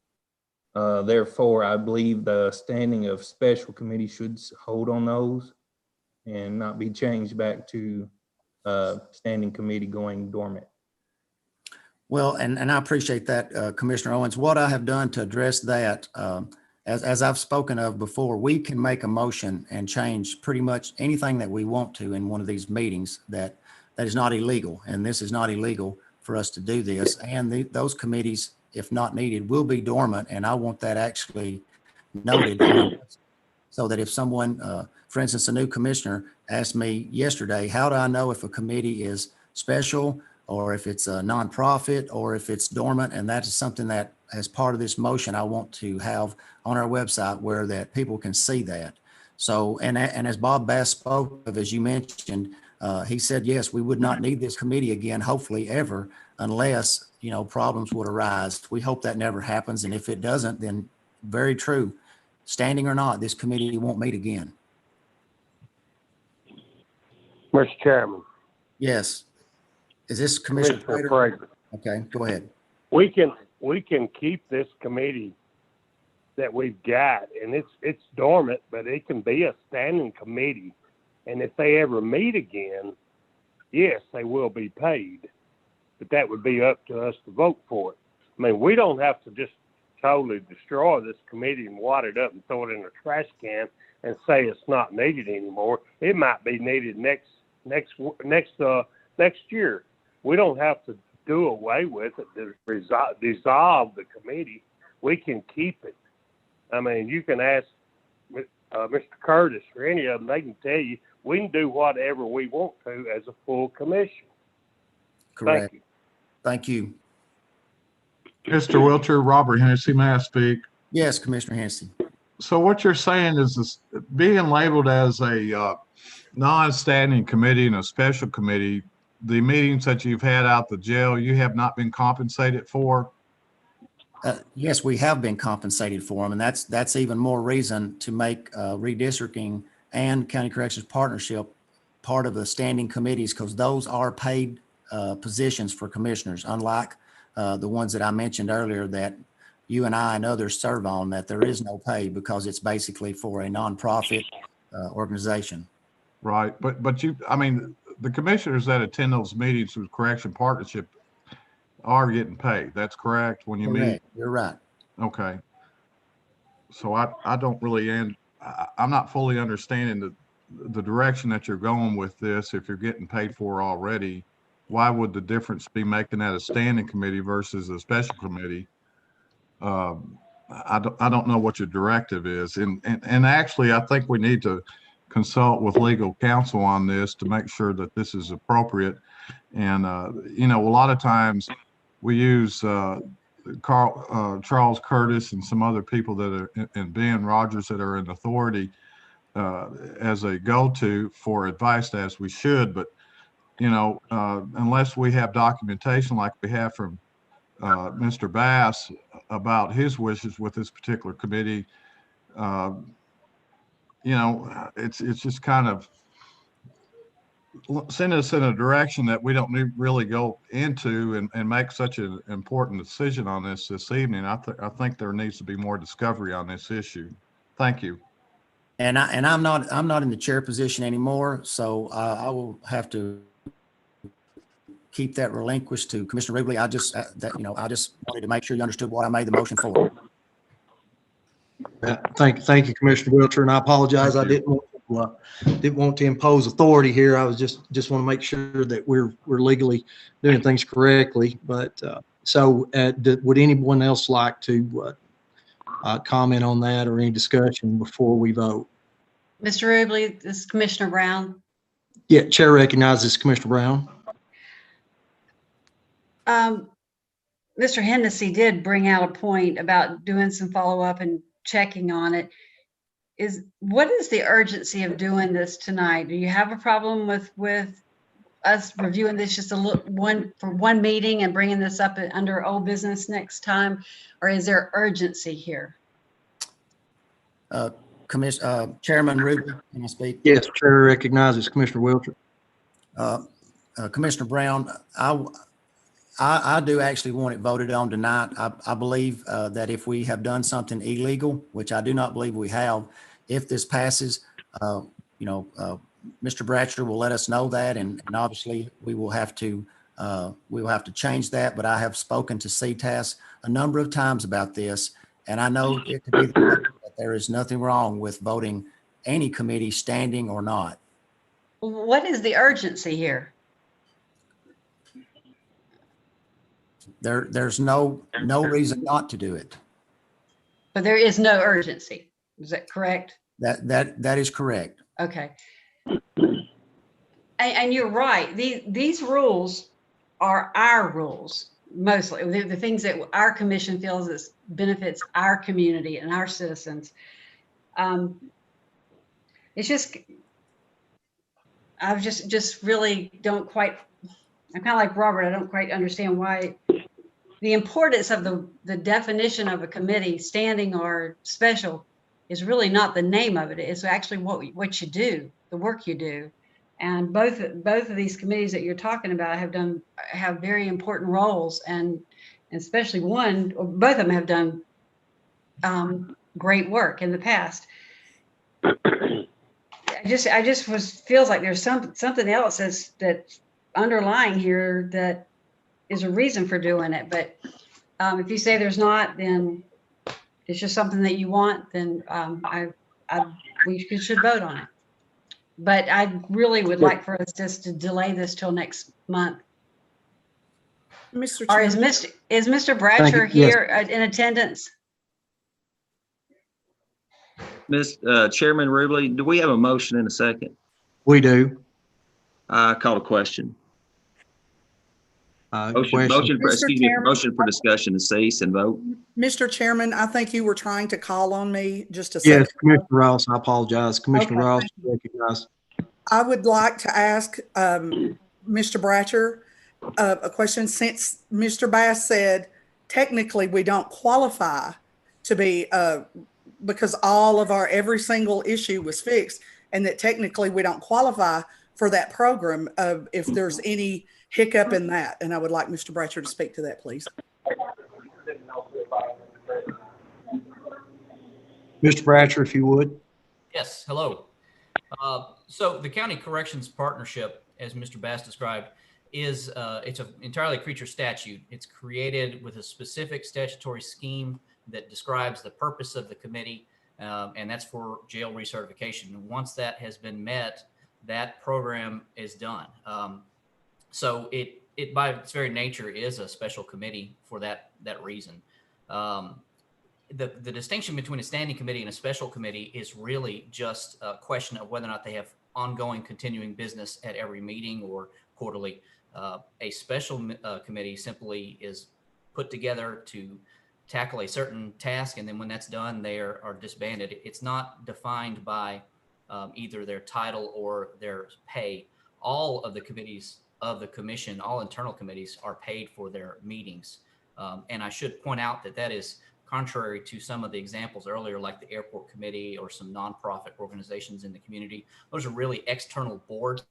Therefore, I believe the standing of special committee should hold on those and not be changed back to standing committee going dormant. Well, and I appreciate that, Commissioner Owens. What I have done to address that, as I've spoken of before, we can make a motion and change pretty much anything that we want to in one of these meetings that is not illegal. And this is not illegal for us to do this. And those committees, if not needed, will be dormant. And I want that actually noted so that if someone, for instance, a new commissioner asked me yesterday, how do I know if a committee is special or if it's a nonprofit or if it's dormant? And that is something that, as part of this motion, I want to have on our website where that people can see that. So, and as Bob Bass spoke of, as you mentioned, he said, yes, we would not need this committee again, hopefully ever, unless, problems would arise. We hope that never happens. And if it doesn't, then very true, standing or not, this committee won't meet again. Mr. Chairman. Yes. Is this Commissioner Prager? Okay, go ahead. We can keep this committee that we've got, and it's dormant, but it can be a standing committee. And if they ever meet again, yes, they will be paid, but that would be up to us to vote for it. I mean, we don't have to just totally destroy this committee and wad it up and throw it in a trash can and say it's not needed anymore. It might be needed next year. We don't have to do away with it, to dissolve the committee. We can keep it. I mean, you can ask Mr. Curtis or any of them, they can tell you we can do whatever we want to as a full commission. Correct. Thank you. Thank you. Mr. Wiltshire, Robert Hennessy, may I speak? Yes, Commissioner Hennessy. So what you're saying is this, being labeled as a non-standing committee and a special committee, the meetings that you've had out the jail, you have not been compensated for? Yes, we have been compensated for them, and that's even more reason to make redistricting and county corrections partnership part of the standing committees, because those are paid positions for commissioners, unlike the ones that I mentioned earlier that you and I and others serve on, that there is no pay because it's basically for a nonprofit organization. Right, but I mean, the commissioners that attend those meetings with Correction Partnership are getting paid. That's correct when you meet? You're right. Okay. So I don't really, I'm not fully understanding the direction that you're going with this. If you're getting paid for already, why would the difference be making that a standing committee versus a special committee? I don't know what your directive is. And actually, I think we need to consult with legal counsel on this to make sure that this is appropriate. And, a lot of times we use Charles Curtis and some other people that are, and Ben Rogers that are in authority as a go-to for advice, as we should. But, unless we have documentation like we have from Mr. Bass about his wishes with this particular committee, it's just kind of send us in a direction that we don't really go into and make such an important decision on this evening. I think there needs to be more discovery on this issue. Thank you. And I'm not in the chair position anymore, so I will have to keep that relinquished to Commissioner Rubley. I just wanted to make sure you understood what I made the motion for. Thank you, Commissioner Wilcher, and I apologize. I didn't want to impose authority here. I was just want to make sure that we're legally doing things correctly. But would anyone else like to comment on that or any discussion before we vote? Mr. Rubley, this is Commissioner Brown. Yeah, Chair recognizes Commissioner Brown. Mr. Hennessy did bring out a point about doing some follow-up and checking on it. What is the urgency of doing this tonight? Do you have a problem with us reviewing this just for one meeting and bringing this up under old business next time? Or is there urgency here? Chairman Rubley, can I speak? Yes, Chair recognizes Commissioner Wilcher. Commissioner Brown, I do actually want it voted on tonight. I believe that if we have done something illegal, which I do not believe we have, if this passes, Mr. Bratcher will let us know that, and obviously we will have to change that. But I have spoken to CTAS a number of times about this, and I know it to be the case that there is nothing wrong with voting any committee standing or not. What is the urgency here? There's no reason not to do it. But there is no urgency. Is that correct? That is correct. Okay. And you're right. These rules are our rules, mostly. The things that our commission feels is benefits our community and our citizens. It's just, I just really don't quite, I'm kind of like Robert, I don't quite understand why the importance of the definition of a committee, standing or special, is really not the name of it. It's actually what you do, the work you do. And both of these committees that you're talking about have very important roles, and especially one or both of them have done great work in the past. I just feels like there's something else that's underlying here that is a reason for doing it. But if you say there's not, then it's just something that you want, then we should vote on it. But I really would like for us just to delay this till next month. Mr. Or is Mr. Bratcher here in attendance? Chairman Rubley, do we have a motion in a second? We do. I call a question. Motion for discussion to cease and vote. Mr. Chairman, I think you were trying to call on me just a second. Yes, Commissioner Ross, I apologize. Commissioner Ross, recognize. I would like to ask Mr. Bratcher a question. Since Mr. Bass said technically we don't qualify to be, because every single issue was fixed, and that technically we don't qualify for that program, if there's any hiccup in that. And I would like Mr. Bratcher to speak to that, please. Mr. Bratcher, if you would. Yes, hello. So the County Corrections Partnership, as Mr. Bass described, it's an entirely creature statute. It's created with a specific statutory scheme that describes the purpose of the committee, and that's for jail recertification. Once that has been met, that program is done. So it by its very nature is a special committee for that reason. The distinction between a standing committee and a special committee is really just a question of whether or not they have ongoing continuing business at every meeting or quarterly. A special committee simply is put together to tackle a certain task, and then when that's done, they are disbanded. It's not defined by either their title or their pay. All of the committees of the commission, all internal committees, are paid for their meetings. And I should point out that is contrary to some of the examples earlier, like the airport committee or some nonprofit organizations in the community. Those are really external boards.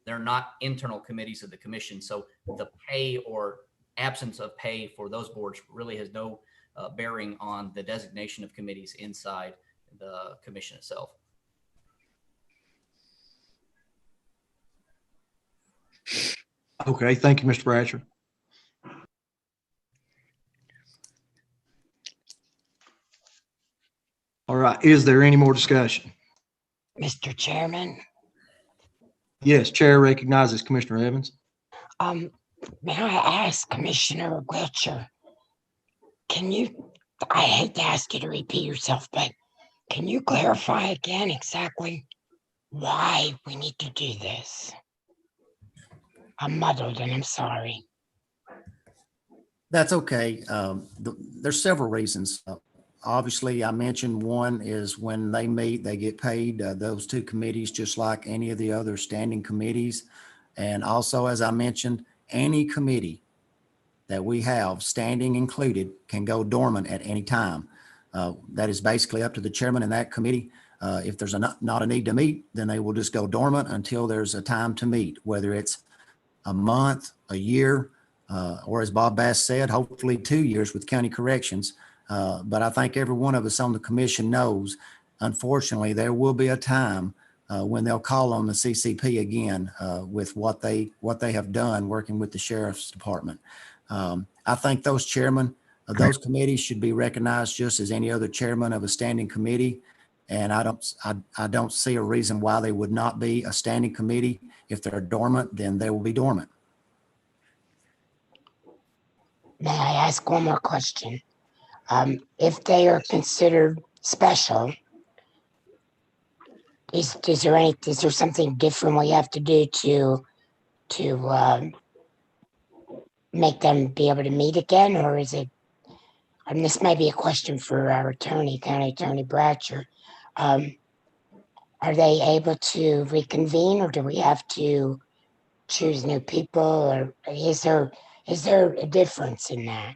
They're not internal committees of the commission. So the pay or absence of pay for those boards really has no bearing on the designation of committees inside the commission itself. Okay, thank you, Mr. Bratcher. All right, is there any more discussion? Mr. Chairman, Yes, Chair recognizes Commissioner Evans. may I ask Commissioner Wiltshire, I hate to ask you to repeat yourself, but can you clarify again exactly why we need to do this? I'm muddled and I'm sorry. That's okay. There's several reasons. Obviously, I mentioned one is when they meet, they get paid, those two committees, just like any of the other standing committees. And also, as I mentioned, any committee that we have, standing included, can go dormant at any time. That is basically up to the chairman in that committee. If there's not a need to meet, then they will just go dormant until there's a time to meet, whether it's a month, a year, or as Bob Bass said, hopefully 2 years with county corrections. But I think every one of us on the commission knows, unfortunately, there will be a time when they'll call on the CCP again with what they have done working with the sheriff's department. I think those chairmen of those committees should be recognized just as any other chairman of a standing committee. And I don't see a reason why they would not be a standing committee. If they're dormant, then they will be dormant. May I ask one more question? If they are considered special, is there something different we have to do to make them be able to meet again, or is it? And this may be a question for our attorney, County Attorney Bratcher. Are they able to reconvene, or do we have to choose new people, or is there a difference in that?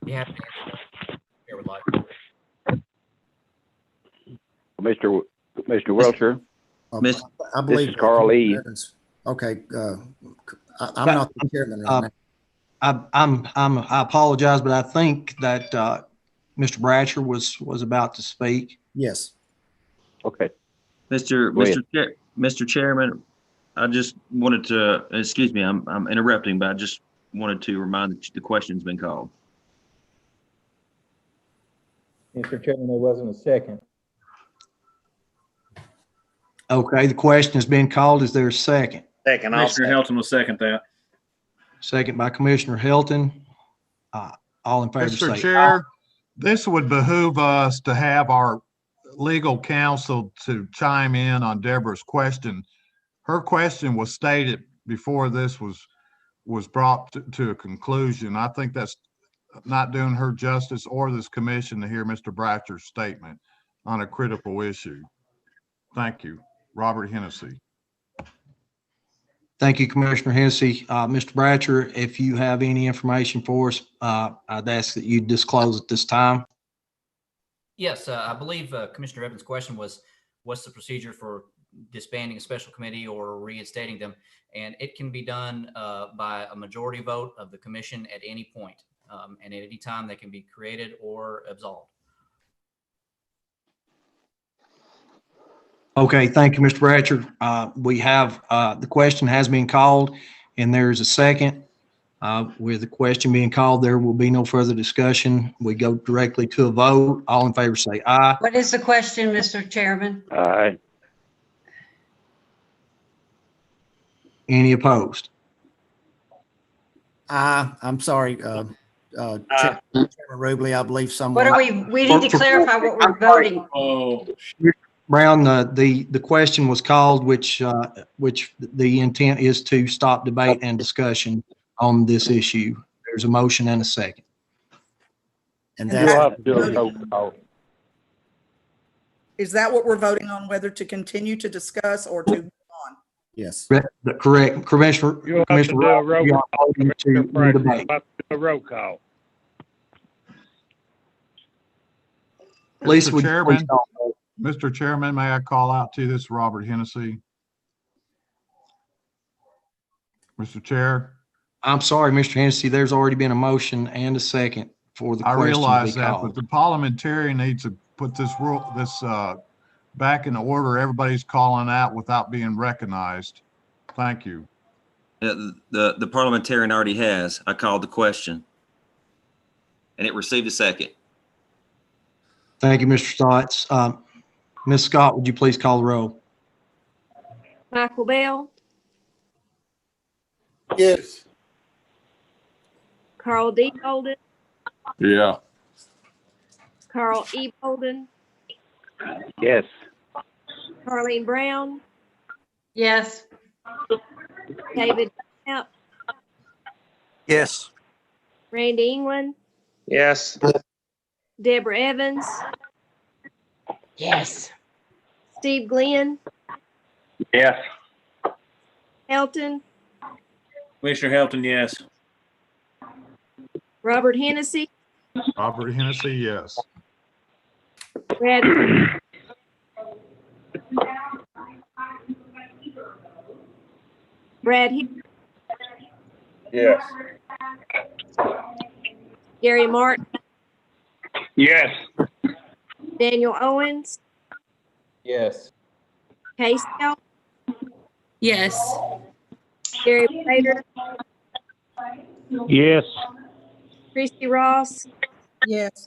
Yeah. Chair would like. Mr. Wiltshire. I believe this is Carl E. Okay. I'm not the chairman right now. I apologize, but I think that Mr. Bratcher was about to speak. Yes. Okay. Mr. Chairman, I just wanted to, excuse me, I'm interrupting, but I just wanted to remind that the question's been called. Mr. Chairman, there wasn't a second. Okay, the question has been called. Is there a second? Second, Commissioner Helton will second that. Second by Commissioner Helton. All in favor Mr. say Chair, this would behoove us to have our legal counsel to chime in on Deborah's question. Her question was stated before this was brought to a conclusion. I think that's not doing her justice or this commission to hear Mr. Bratcher's statement on a critical issue. Thank you. Robert Hennessy. Thank you, Commissioner Hennessy. Mr. Bratcher, if you have any information for us, I'd ask that you disclose at this time. Yes, I believe Commissioner Evans' question was, what's the procedure for disbanding a special committee or reinstating them? And it can be done by a majority vote of the commission at any point. And at any time they can be created or absolved. Okay, thank you, Mr. Bratcher. We have, the question has been called and there is a second. With the question being called, there will be no further discussion. We go directly to a vote. All in favor say aye. What is the question, Mr. Chairman? Aye. Any opposed? I'm sorry, Chairman Rubley, I believe someone. What are we need to clarify what we're voting. Oh, Brown, the question was called, which the intent is to stop debate and discussion on this issue. There's a motion and a second. And You'll have to do a roll call. Is that what we're voting on, whether to continue to discuss or to move on? Yes. Correct. Commissioner, You'll have to do a roll call. A roll call. Lisa, Mr. Chairman, may I call out to this Robert Hennessy? Mr. Chair. I'm sorry, Mr. Hennessy, there's already been a motion and a second for the question. I realize to be that, called. but the parliamentarian needs to put this rule, back in order. Everybody's calling out without being recognized. Thank you. The parliamentarian already has. I called the question. And it received a second. Thank you, Mr. Stotts. Ms. Scott, would you please call the roll? Michael Bell, Yes. Carl D. Bolden, Yeah. Carl E. Bolden, Yes. Carleen Brown, Yes. David Knapp, Yes. Randy England, Yes. Deborah Evans, Yes. Steve Glenn, Yes. Helton, Commissioner Helton, yes. Robert Hennessy, Robert Hennessy, yes. Brad, Brad Hill, Yes. Gary Martin, Yes. Daniel Owens, Yes. Casey L, Yes. Gary Prater, Yes. Christy Ross, Yes.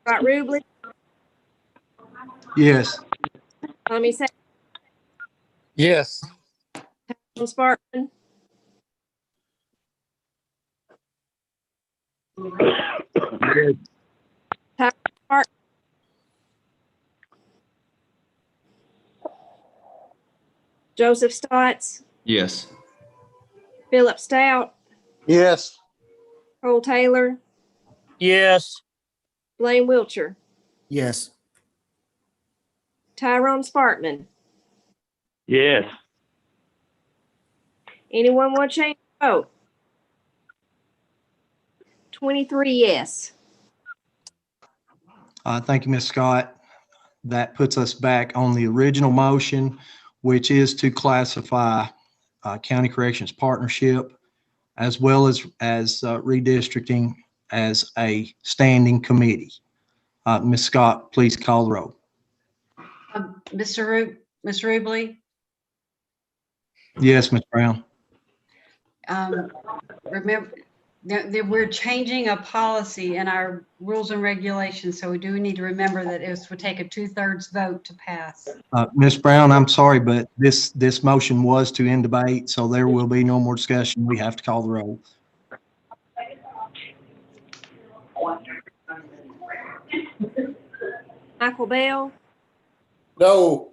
Scott Ruble, Yes. Tommy Savage, Yes. Sparkman, Tyler Spark, Joseph Stotts, Yes. Philip Stout, Yes. Cole Taylor, Yes. Blaine Wiltshire, Yes. Tyrone Sparkman. Yes. Anyone want to change the vote? 23 yes. Thank you, Ms. Scott. That puts us back on the original motion, which is to classify County Corrections Partnership as well as redistricting as a standing committee. Ms. Scott, please call the roll. Mr. Ruble, Yes, Ms. Brown. remember that we're changing a policy in our rules and regulations, so we do need to remember that it would take a 2/3 vote to pass. Ms. Brown, I'm sorry, but this motion was to end debate, so there will be no more discussion. We have to call the roll. Michael Bell, No.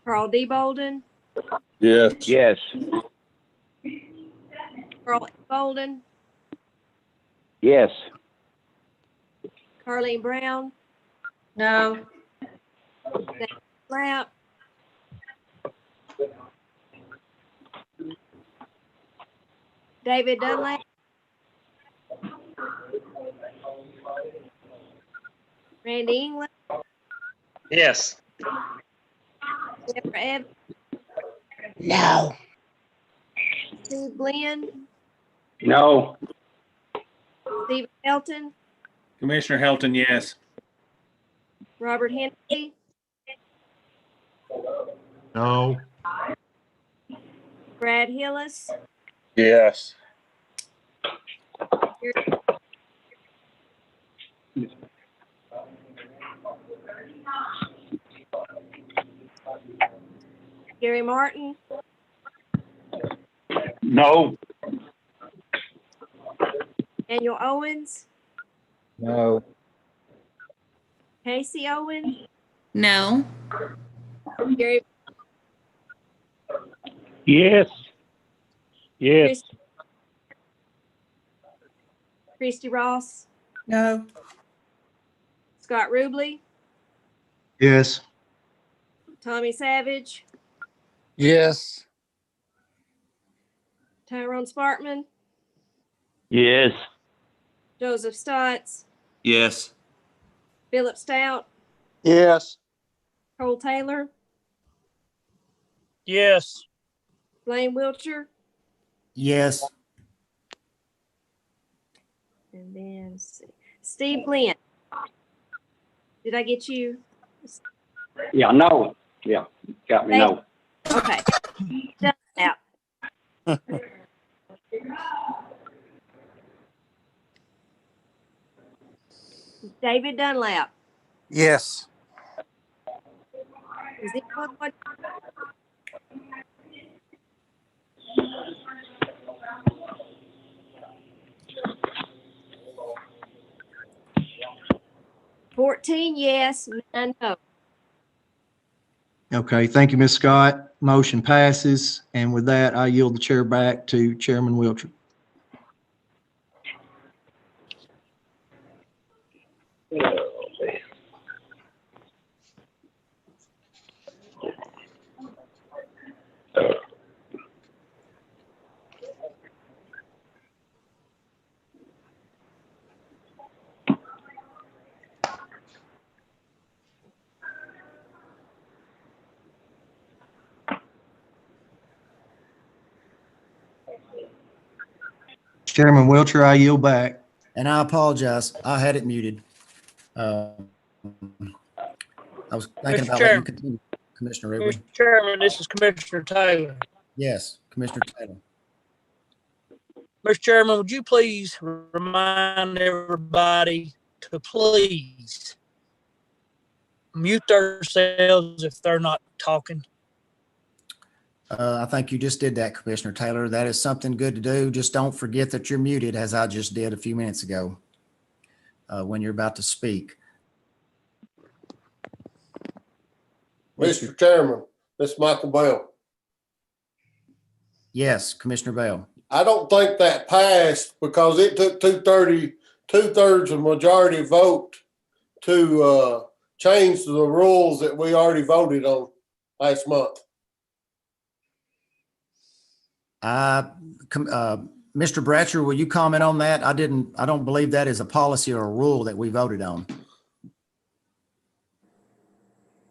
Carl D. Bolden, Yes. Yes. Carl E. Bolden, Yes. Carleen Brown, No. David Lapp, David Dunlap, Randy England, Yes. Deborah Evans, No. Steve Glenn, No. Stephen Helton, Commissioner Helton, yes. Robert Hennessy, No. Brad Hillis, Yes. Gary Martin, No. Daniel Owens, No. Casey Owens, No. Gary Yes. Yes. Christy Ross, No. Scott Ruble, Yes. Tommy Savage, Yes. Tyrone Sparkman, Yes. Joseph Stotts, Yes. Philip Stout, Yes. Cole Taylor, Yes. Blaine Wiltshire, Yes. and then let's see, Steve Glenn. Did I get you? Yeah, no. Yeah, got me, no. Okay. Dunlap, David Dunlap. Yes. Is anyone want? "14 yes, 9 no." Okay, thank you, Ms. Scott. Motion passes. And with that, I yield the chair back to Chairman Wiltshire. Chairman Wiltshire, I yield back. And I apologize. I had it muted. I was thinking Mr. about letting you Chairman. continue, Commissioner Ridley. Mr. Chairman, this is Commissioner Taylor. Yes, Commissioner Taylor. Mr. Chairman, would you please remind everybody to please mute themselves if they're not talking? I think you just did that, Commissioner Taylor. That is something good to do. Just don't forget that you're muted, as I just did a few minutes ago when you're about to speak. Mr. Chairman, this is Michael Bell. Yes, Commissioner Bell. I don't think that passed because it took two-thirds of majority vote to change the rules that we already voted on last month. Mr. Bratcher, will you comment on that? I don't believe that is a policy or a rule that we voted on. I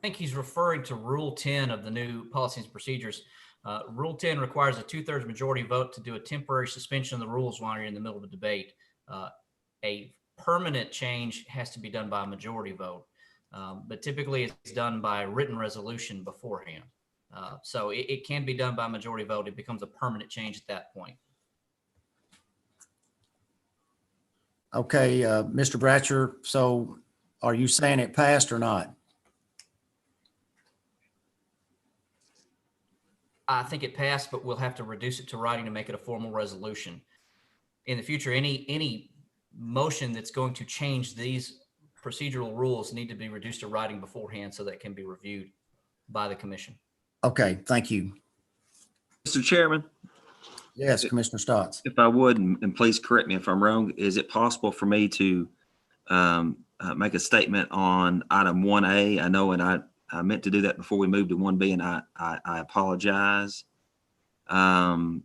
think he's referring to Rule 10 of the new policies and procedures. Rule 10 requires a 2/3 majority vote to do a temporary suspension of the rules while you're in the middle of a debate. A permanent change has to be done by a majority vote, but typically it's done by written resolution beforehand. So it can be done by majority vote. It becomes a permanent change at that point. Okay, Mr. Bratcher, so are you saying it passed or not? I think it passed, but we'll have to reduce it to writing to make it a formal resolution. In the future, any motion that's going to change these procedural rules need to be reduced to writing beforehand so that it can be reviewed by the commission. Okay, thank you. Mr. Chairman? Yes, Commissioner Stotts. If I would, and please correct me if I'm wrong, is it possible for me to make a statement on item 1A? I know, and I meant to do that before we moved to 1B, and I apologize. Can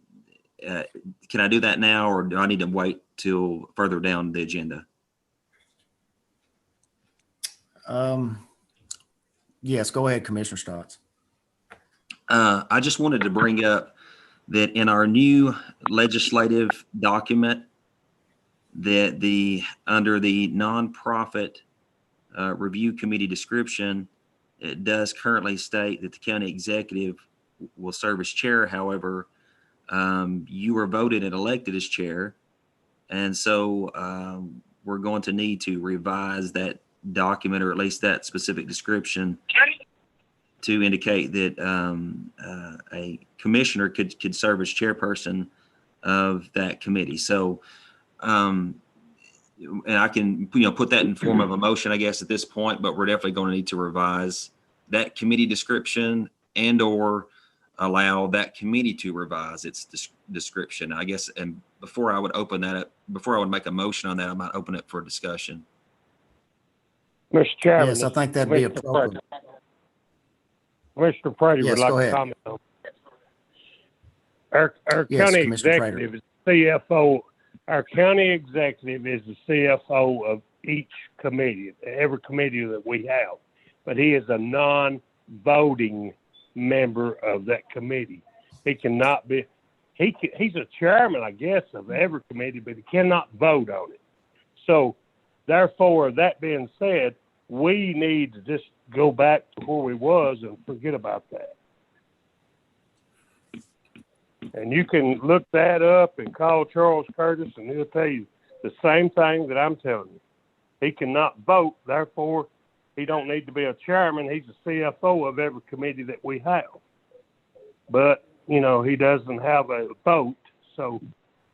I do that now, or do I need to wait till further down the agenda? Yes, go ahead, Commissioner Stotts. I just wanted to bring up that in our new legislative document, that under the nonprofit review committee description, it does currently state that the county executive will serve as chair. However, you were voted and elected as chair. And so we're going to need to revise that document, or at least that specific description, to indicate that a commissioner could serve as chairperson of that committee. So, and I can, put that in form of a motion, I guess, at this point, but we're definitely going to need to revise that committee description and/or allow that committee to revise its description, I guess. And before I would open that up, before I would make a motion on that, I might open it for discussion. Mr. Chairman. Yes, I think that'd be appropriate. Commissioner Prater Yes, would like go to ahead. comment on that. Our Yes, county Commissioner Prater. executive is CFO. Our county executive is the CFO of each committee, every committee that we have. But he is a non-voting member of that committee. He cannot be, he's a chairman, I guess, of every committee, but he cannot vote on it. So therefore, that being said, we need to just go back to where we was and forget about that. And you can look that up and call Charles Curtis, and he'll tell you the same thing that I'm telling you. He cannot vote, therefore he don't need to be a chairman. He's the CFO of every committee that we have. But, you know, he doesn't have a vote. So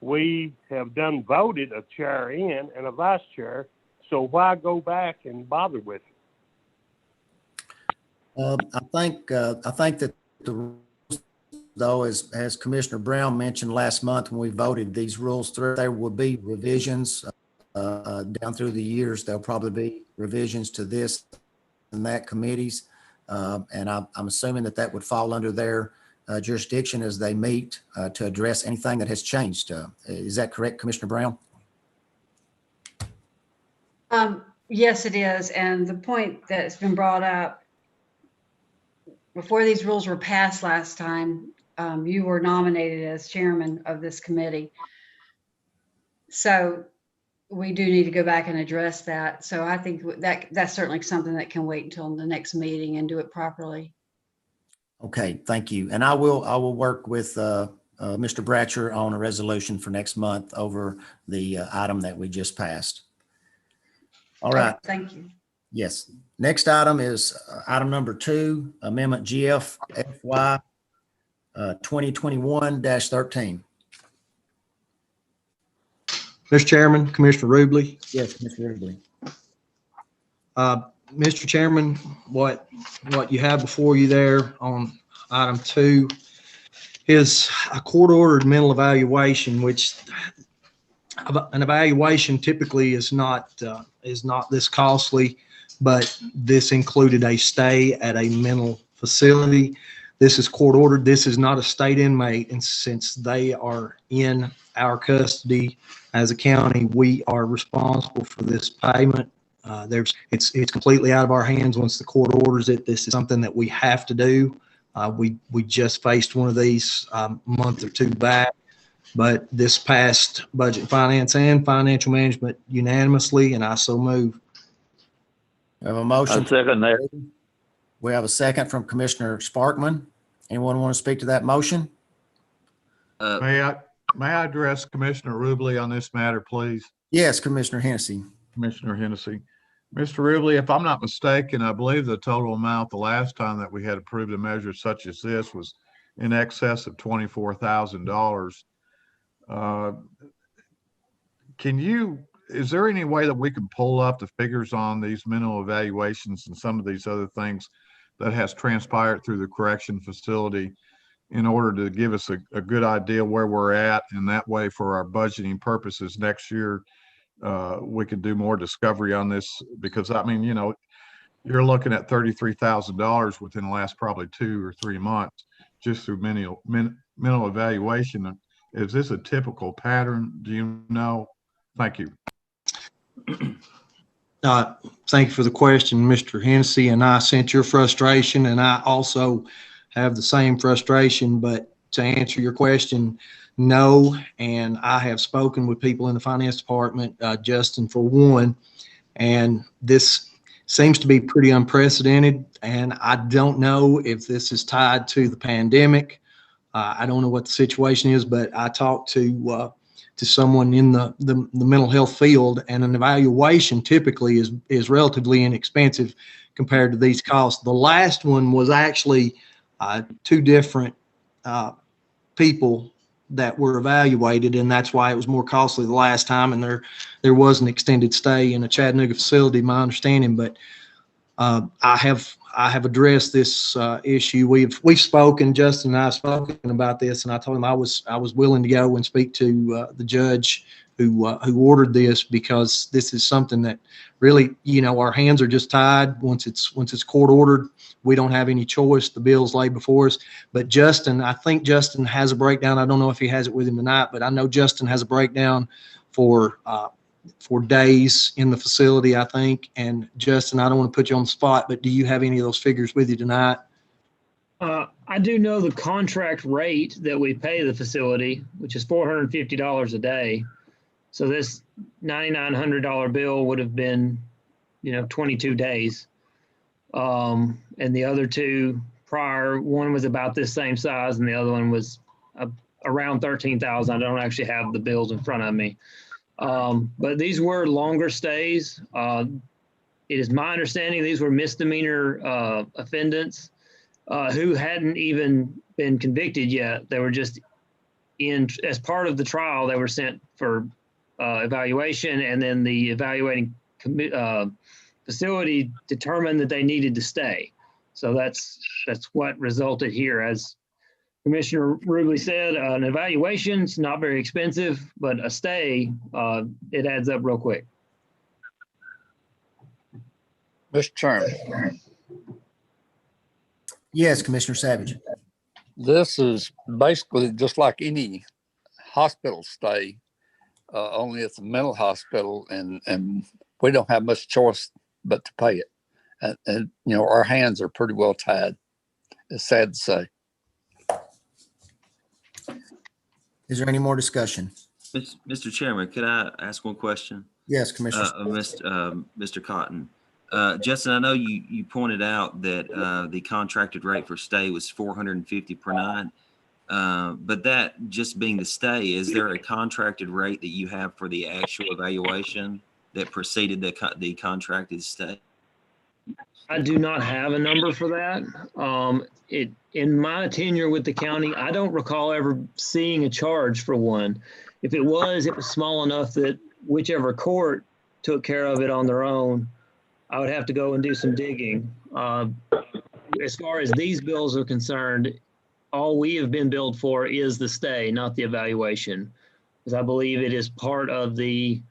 we have done voted a chair in and a vice chair. So why go back and bother with it? I think that the rules, though, as Commissioner Brown mentioned last month when we voted these rules through, there will be revisions down through the years. There'll probably be revisions to this and that committees. And I'm assuming that would fall under their jurisdiction as they meet to address anything that has changed. Is that correct, Commissioner Brown? Yes, it is. And the point that's been brought up, before these rules were passed last time, you were nominated as chairman of this committee. So we do need to go back and address that. So I think that's certainly something that can wait until the next meeting and do it properly. Okay, thank you. And I will work with Mr. Bratcher on a resolution for next month over the item that we just passed. All right. Thank you. Yes. Next item is item number 2, Amendment GFFY 2021-13. Mr. Chairman, Commissioner Rubley. Yes, Commissioner Rubley. Mr. Chairman, what you have before you there on item 2 is a court-ordered mental evaluation, which an evaluation typically is not this costly, but this included a stay at a mental facility. This is court-ordered. This is not a state inmate, and since they are in our custody as a county, we are responsible for this payment. It's completely out of our hands once the court orders it. This is something that we have to do. We just faced one of these a month or two back, but this passed Budget, Finance, and Financial Management unanimously, and I so move. We have a motion. I second that. We have a second from Commissioner Sparkman. Anyone want to speak to that motion? May I address Commissioner Rubley on this matter, please? Yes, Commissioner Hennessy. Commissioner Hennessy. Mr. Rubley, if I'm not mistaken, I believe the total amount the last time that we had approved a measure such as this was in excess of $24,000. Is there any way that we can pull up the figures on these mental evaluations and some of these other things that has transpired through the correction facility in order to give us a good idea where we're at? And that way, for our budgeting purposes next year, we could do more discovery on this, because I mean, you know, you're looking at $33,000 within the last probably 2 or 3 months just through mental evaluation. Is this a typical pattern? Do you know? Thank you. Thank you for the question, Mr. Hennessy, and I sense your frustration, and I also have the same frustration. But to answer your question, no, and I have spoken with people in the finance department, Justin for one, and this seems to be pretty unprecedented, and I don't know if this is tied to the pandemic. I don't know what the situation is, but I talked to someone in the mental health field, and an evaluation typically is relatively inexpensive compared to these costs. The last one was actually 2 different people that were evaluated, and that's why it was more costly the last time. And there was an extended stay in a Chattanooga facility, my understanding. But I have addressed this issue. We've spoken. Justin and I have spoken about this, and I told him I was willing to go and speak to the judge who ordered this, because this is something that really, you know, our hands are just tied. Once it's court ordered, we don't have any choice. The bills lay before us. But Justin, I think Justin has a breakdown. I don't know if he has it with him tonight, but I know Justin has a breakdown for days in the facility, I think. And Justin, I don't want to put you on the spot, but do you have any of those figures with you tonight? I do know the contract rate that we pay the facility, which is $450 a day. So this $9,900 bill would have been, 22 days. And the other 2 prior, one was about this same size and the other one was around 13,000. I don't actually have the bills in front of me. But these were longer stays. It is my understanding these were misdemeanor offendants who hadn't even been convicted yet. They were just as part of the trial, they were sent for evaluation, and then the evaluating facility determined that they needed to stay. So that's what resulted here. As Commissioner Rubley said, an evaluation's not very expensive, but a stay, it adds up real quick. Mr. Chairman, Yes, Commissioner Savage. this is basically just like any hospital stay, only it's a mental hospital, and we don't have much choice but to pay it. And you know, our hands are pretty well tied. It's sad to say. Is there any more discussion? Mr. Chairman, could I ask one question? Yes, Commissioner. Mr. Cotton. Justin, I know you pointed out that the contracted rate for stay was $450 per night. But that just being the stay, is there a contracted rate that you have for the actual evaluation that preceded the contracted stay? I do not have a number for that. In my tenure with the county, I don't recall ever seeing a charge for one. If it was small enough that whichever court took care of it on their own. I would have to go and do some digging. As far as these bills are concerned, all we have been billed for is the stay, not the evaluation, because I believe it is part of the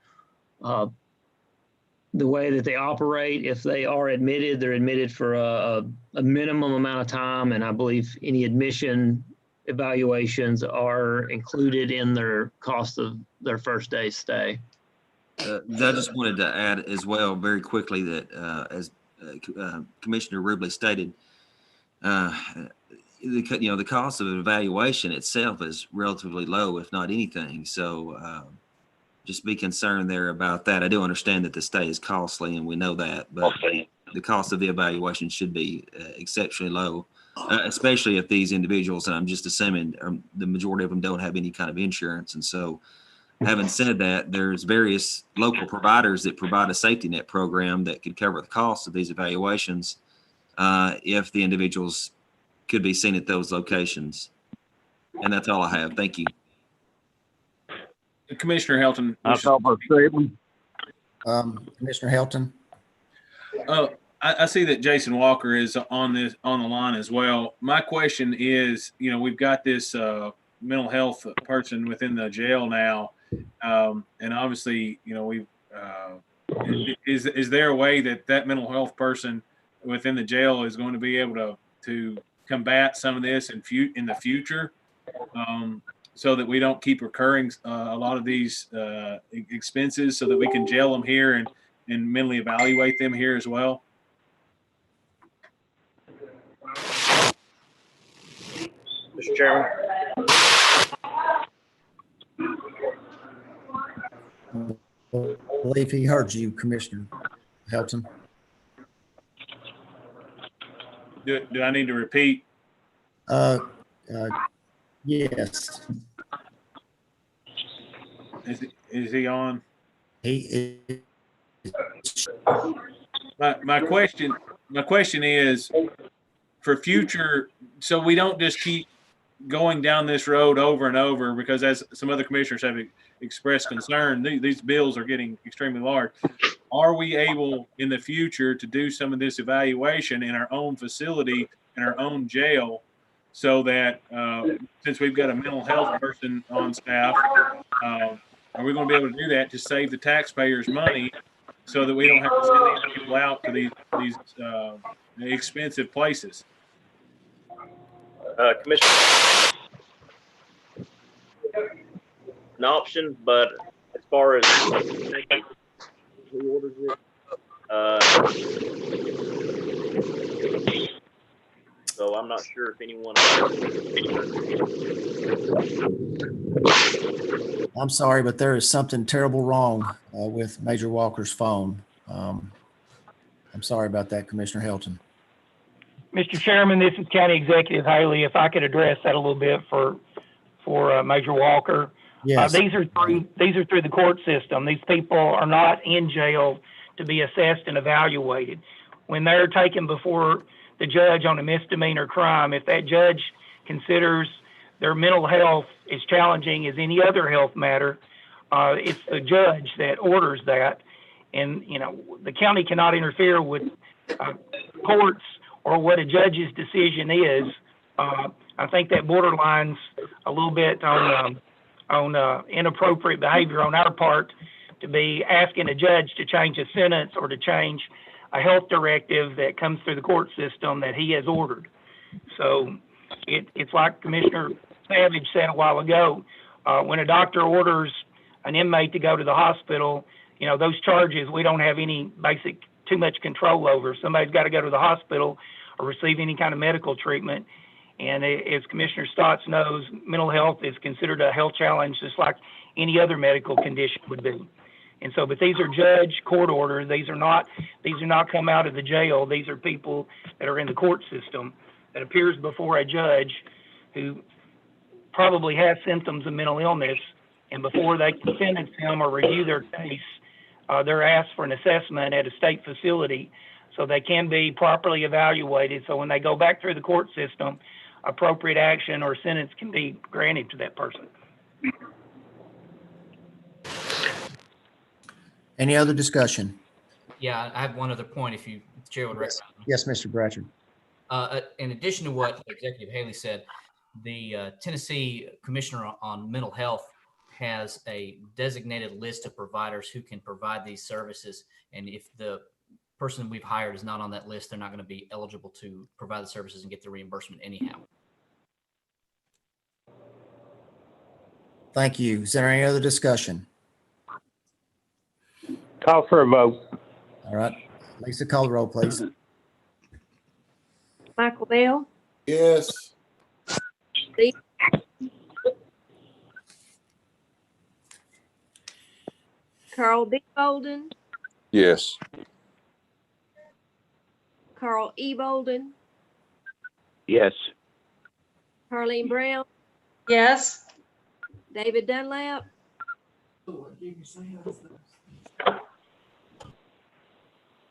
way that they operate. If they are admitted, they're admitted for a minimum amount of time, and I believe any admission evaluations are included in their cost of their first day's stay. I just wanted to add as well very quickly that as Commissioner Rubley stated, the cost of an evaluation itself is relatively low, if not anything. So just be concerned there about that. I do understand that the stay is costly, and we know that, but the cost of the evaluation should be exceptionally low, especially if these individuals, and I'm just assuming the majority of them don't have any kind of insurance. And so having said that, there's various local providers that provide a safety net program that could cover the cost of these evaluations if the individuals could be seen at those locations. And that's all I have. Thank you. Commissioner Helton. Commissioner Helton. I see that Jason Walker is on the line as well. My question is, we've got this mental health person within the jail now. And obviously, we've is there a way that mental health person within the jail is going to be able to combat some of this in the future, so that we don't keep recurring a lot of these expenses, so that we can jail them here and mentally evaluate them here as well? Mr. Chairman. I believe he heard you, Commissioner Helton. Do I need to repeat? Yes. Is he on? He is. My question is for future, so we don't just keep going down this road over and over, because as some other commissioners have expressed concern, these bills are getting extremely large. Are we able in the future to do some of this evaluation in our own facility, in our own jail, so that since we've got a mental health person on staff, are we going to be able to do that to save the taxpayers money, so that we don't have to send these people out to these expensive places? Commissioner, an option, but as far as who orders it, so I'm not sure if anyone. I'm sorry, but there is something terrible wrong with Major Walker's phone. I'm sorry about that, Commissioner Helton. Mr. Chairman, this is County Executive Haley. If I could address that a little bit for for Major Walker. Yes. These are through the court system. These people are not in jail to be assessed and evaluated. When they're taken before the judge on a misdemeanor crime, if that judge considers their mental health as challenging as any other health matter, it's the judge that orders that. And, you know, the county cannot interfere with courts or what a judge's decision is. I think that borderlines a little bit on inappropriate behavior on our part to be asking a judge to change a sentence or to change a health directive that comes through the court system that he has ordered. So it's like Commissioner Savage said a while ago, when a doctor orders an inmate to go to the hospital, you know, those charges, we don't have any too much control over. Somebody's got to go to the hospital or receive any kind of medical treatment. And as Commissioner Stotts knows, mental health is considered a health challenge just like any other medical condition would be. And so, but these are judge court orders. These are not come out of the jail. These are people that are in the court system that appears before a judge who probably has symptoms of mental illness. And before they can sentence him or review their case, they're asked for an assessment at a state facility so they can be properly evaluated. So when they go back through the court system, appropriate action or sentence can be granted to that person. Any other discussion? Yeah, I have one other point if the chair would recognize me. Yes, Mr. Bratcher. In addition to what Executive Haley said, the Tennessee Commissioner on Mental Health has a designated list of providers who can provide these services. And if the person we've hired is not on that list, they're not going to be eligible to provide the services and get the reimbursement anyhow. Thank you. Is there any other discussion? Call for a vote. All right. Lisa, call the roll, please. Michael Bell, Yes. Steve, Carl B. Bolden, Yes. Carl E. Bolden, Yes. Carleen Brown, Yes. David Dunlap,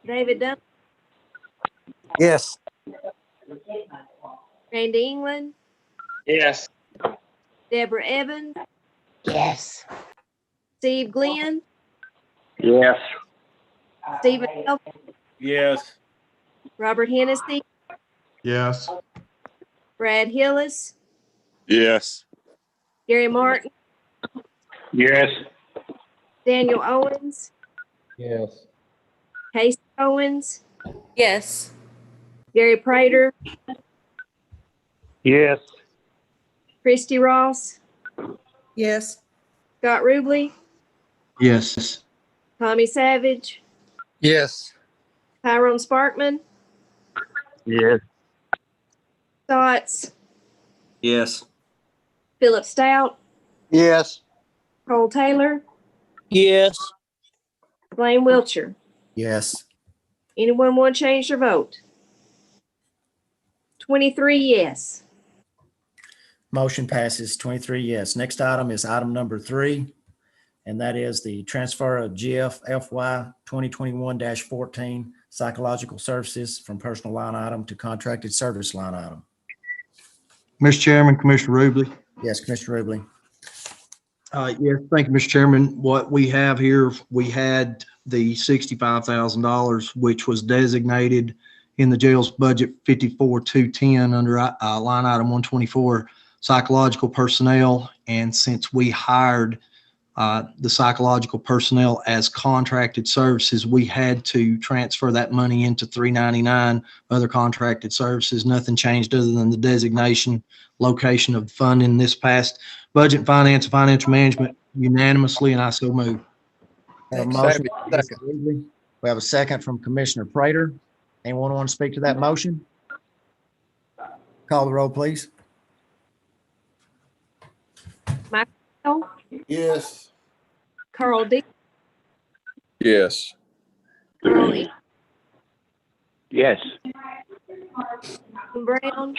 David Dunlap, Yes. Randy England, Yes. Deborah Evans, Yes. Steve Glenn, Yes. Stephen Elton, Yes. Robert Hennessy, Yes. Brad Hillis, Yes. Gary Martin, Yes. Daniel Owens, Yes. Casey Owens, Yes. Gary Prater, Yes. Christy Ross, Yes. Scott Ruble, Yes. Tommy Savage, Yes. Tyrone Sparkman, Yes. Stotts, Yes. Philip Stout, Yes. Cole Taylor, Yes. Blaine Wiltshire. Yes. Anyone want to change their vote? 23 yes. Motion passes 23 yes. Next item is item number 3, and that is the transfer of GF FY 2021-14 psychological services from personal line item to contracted service line item. Mr. Chairman, Commissioner Rubley. Yes, Commissioner Rubley. Yes, thank you, Mr. Chairman. What we have here, we had the $65,000, which was designated in the jail's budget 54-210 under line item 124 psychological personnel. And since we hired the psychological personnel as contracted services, we had to transfer that money into 399 other contracted services. Nothing changed other than the designation, location of the funding. This passed Budget and Finance and Financial Management unanimously, and I so move. We have a motion from Commissioner Rubley. We have a second from Commissioner Prater. Anyone want to speak to that motion? Call the roll, please. Michael Bell, Yes. Carl D. Yes. Carl E. Yes. Brown,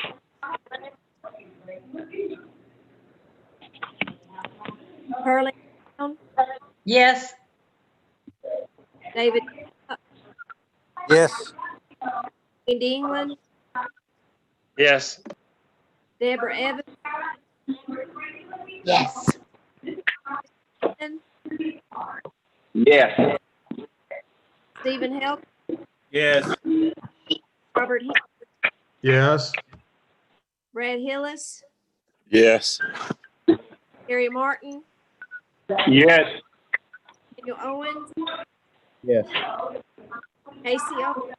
Pearlie Brown, Yes. David, Yes. Randy England, Yes. Deborah Evans, Yes. Yes. Stephen Help, Yes. Robert Hill, Yes. Brad Hillis, Yes. Gary Martin, Yes. Daniel Owens, Yes. Casey Owens,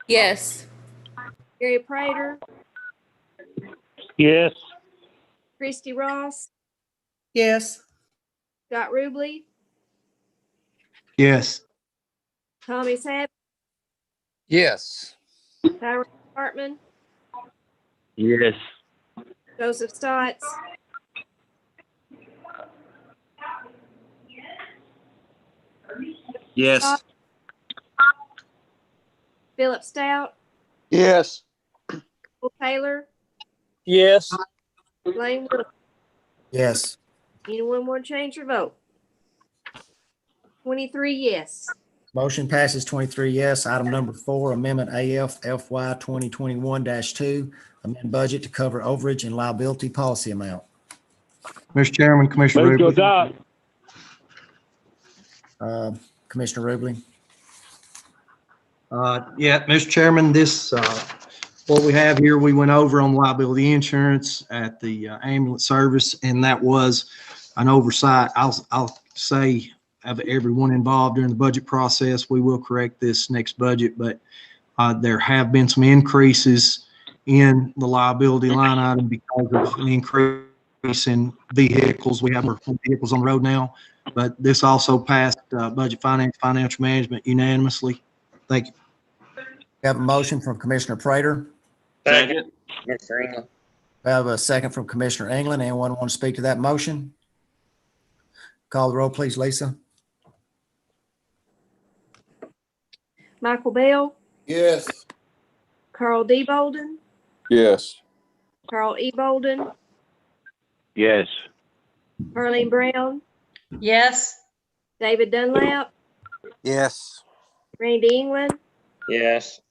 Yes. Gary Prater, Yes. Christy Ross, Yes. Scott Ruble, Yes. Tommy Savage, Yes. Tyrone Hartman, Yes. Joseph Stotts, Yes. Philip Stout, Yes. Cole Taylor, Yes. Blaine Wiltshire. Yes. Anyone want to change your vote? 23 yes. Motion passes 23 yes. Item number 4, Amendment AF FY 2021-2, amend budget to cover overage and liability policy amount. Mr. Chairman, Commissioner Move to Ruble. adopt. Commissioner Ruble. Yeah, Mr. Chairman, this, what we have here, we went over on liability insurance at the ambulance service, and that was an oversight. I'll say of everyone involved during the budget process, we will correct this next budget, but there have been some increases in the liability line item because of an increase in vehicles. We have more vehicles on the road now, but this also passed budget finance, financial management unanimously. Thank you. We have a motion from Commissioner Prater. Second. Mr. England. We have a second from Commissioner England. Anyone want to speak to that motion? Call the roll, please, Lisa. Michael Bell, Yes. Carl D. Bolden, Yes. Carl E. Bolden, Yes. Pearlie Brown, Yes. David Dunlap, Yes. Randy England, Yes.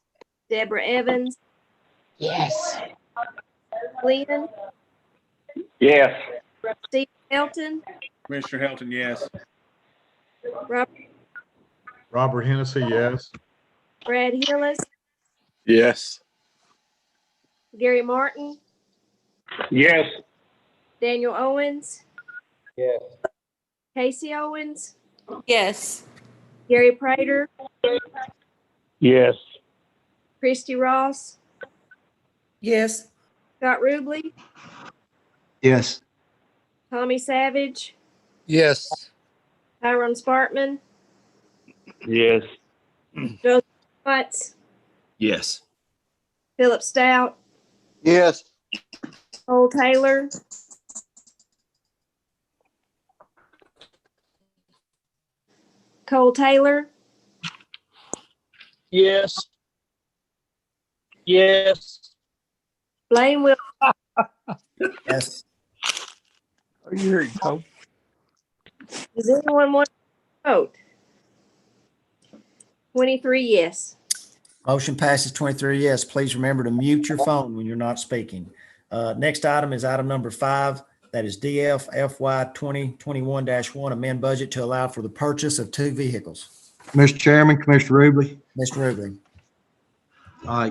Deborah Evans, Yes. Glenn, Yes. Steve Helton, Commissioner Helton, yes. Robert Hennessy, yes. Brad Hillis, Yes. Gary Martin, Yes. Daniel Owens, Yes. Casey Owens, Yes. Gary Prater, Yes. Christy Ross, Yes. Scott Ruble, Yes. Tommy Savage, Yes. Tyrone Spartman, Yes. Joseph Watts, Yes. Philip Stout, Yes. Cole Taylor, Cole Taylor, Yes. Yes. Blaine Will, Yes. Are you hearing, Cole? does anyone want to vote? 23 yes. Motion passes 23 yes. Please remember to mute your phone when you're not speaking. Next item is item number 5. That is DF FY 2021-1, amend budget to allow for the purchase of 2 vehicles. Mr. Chairman, Commissioner Ruble. Mr. Ruble.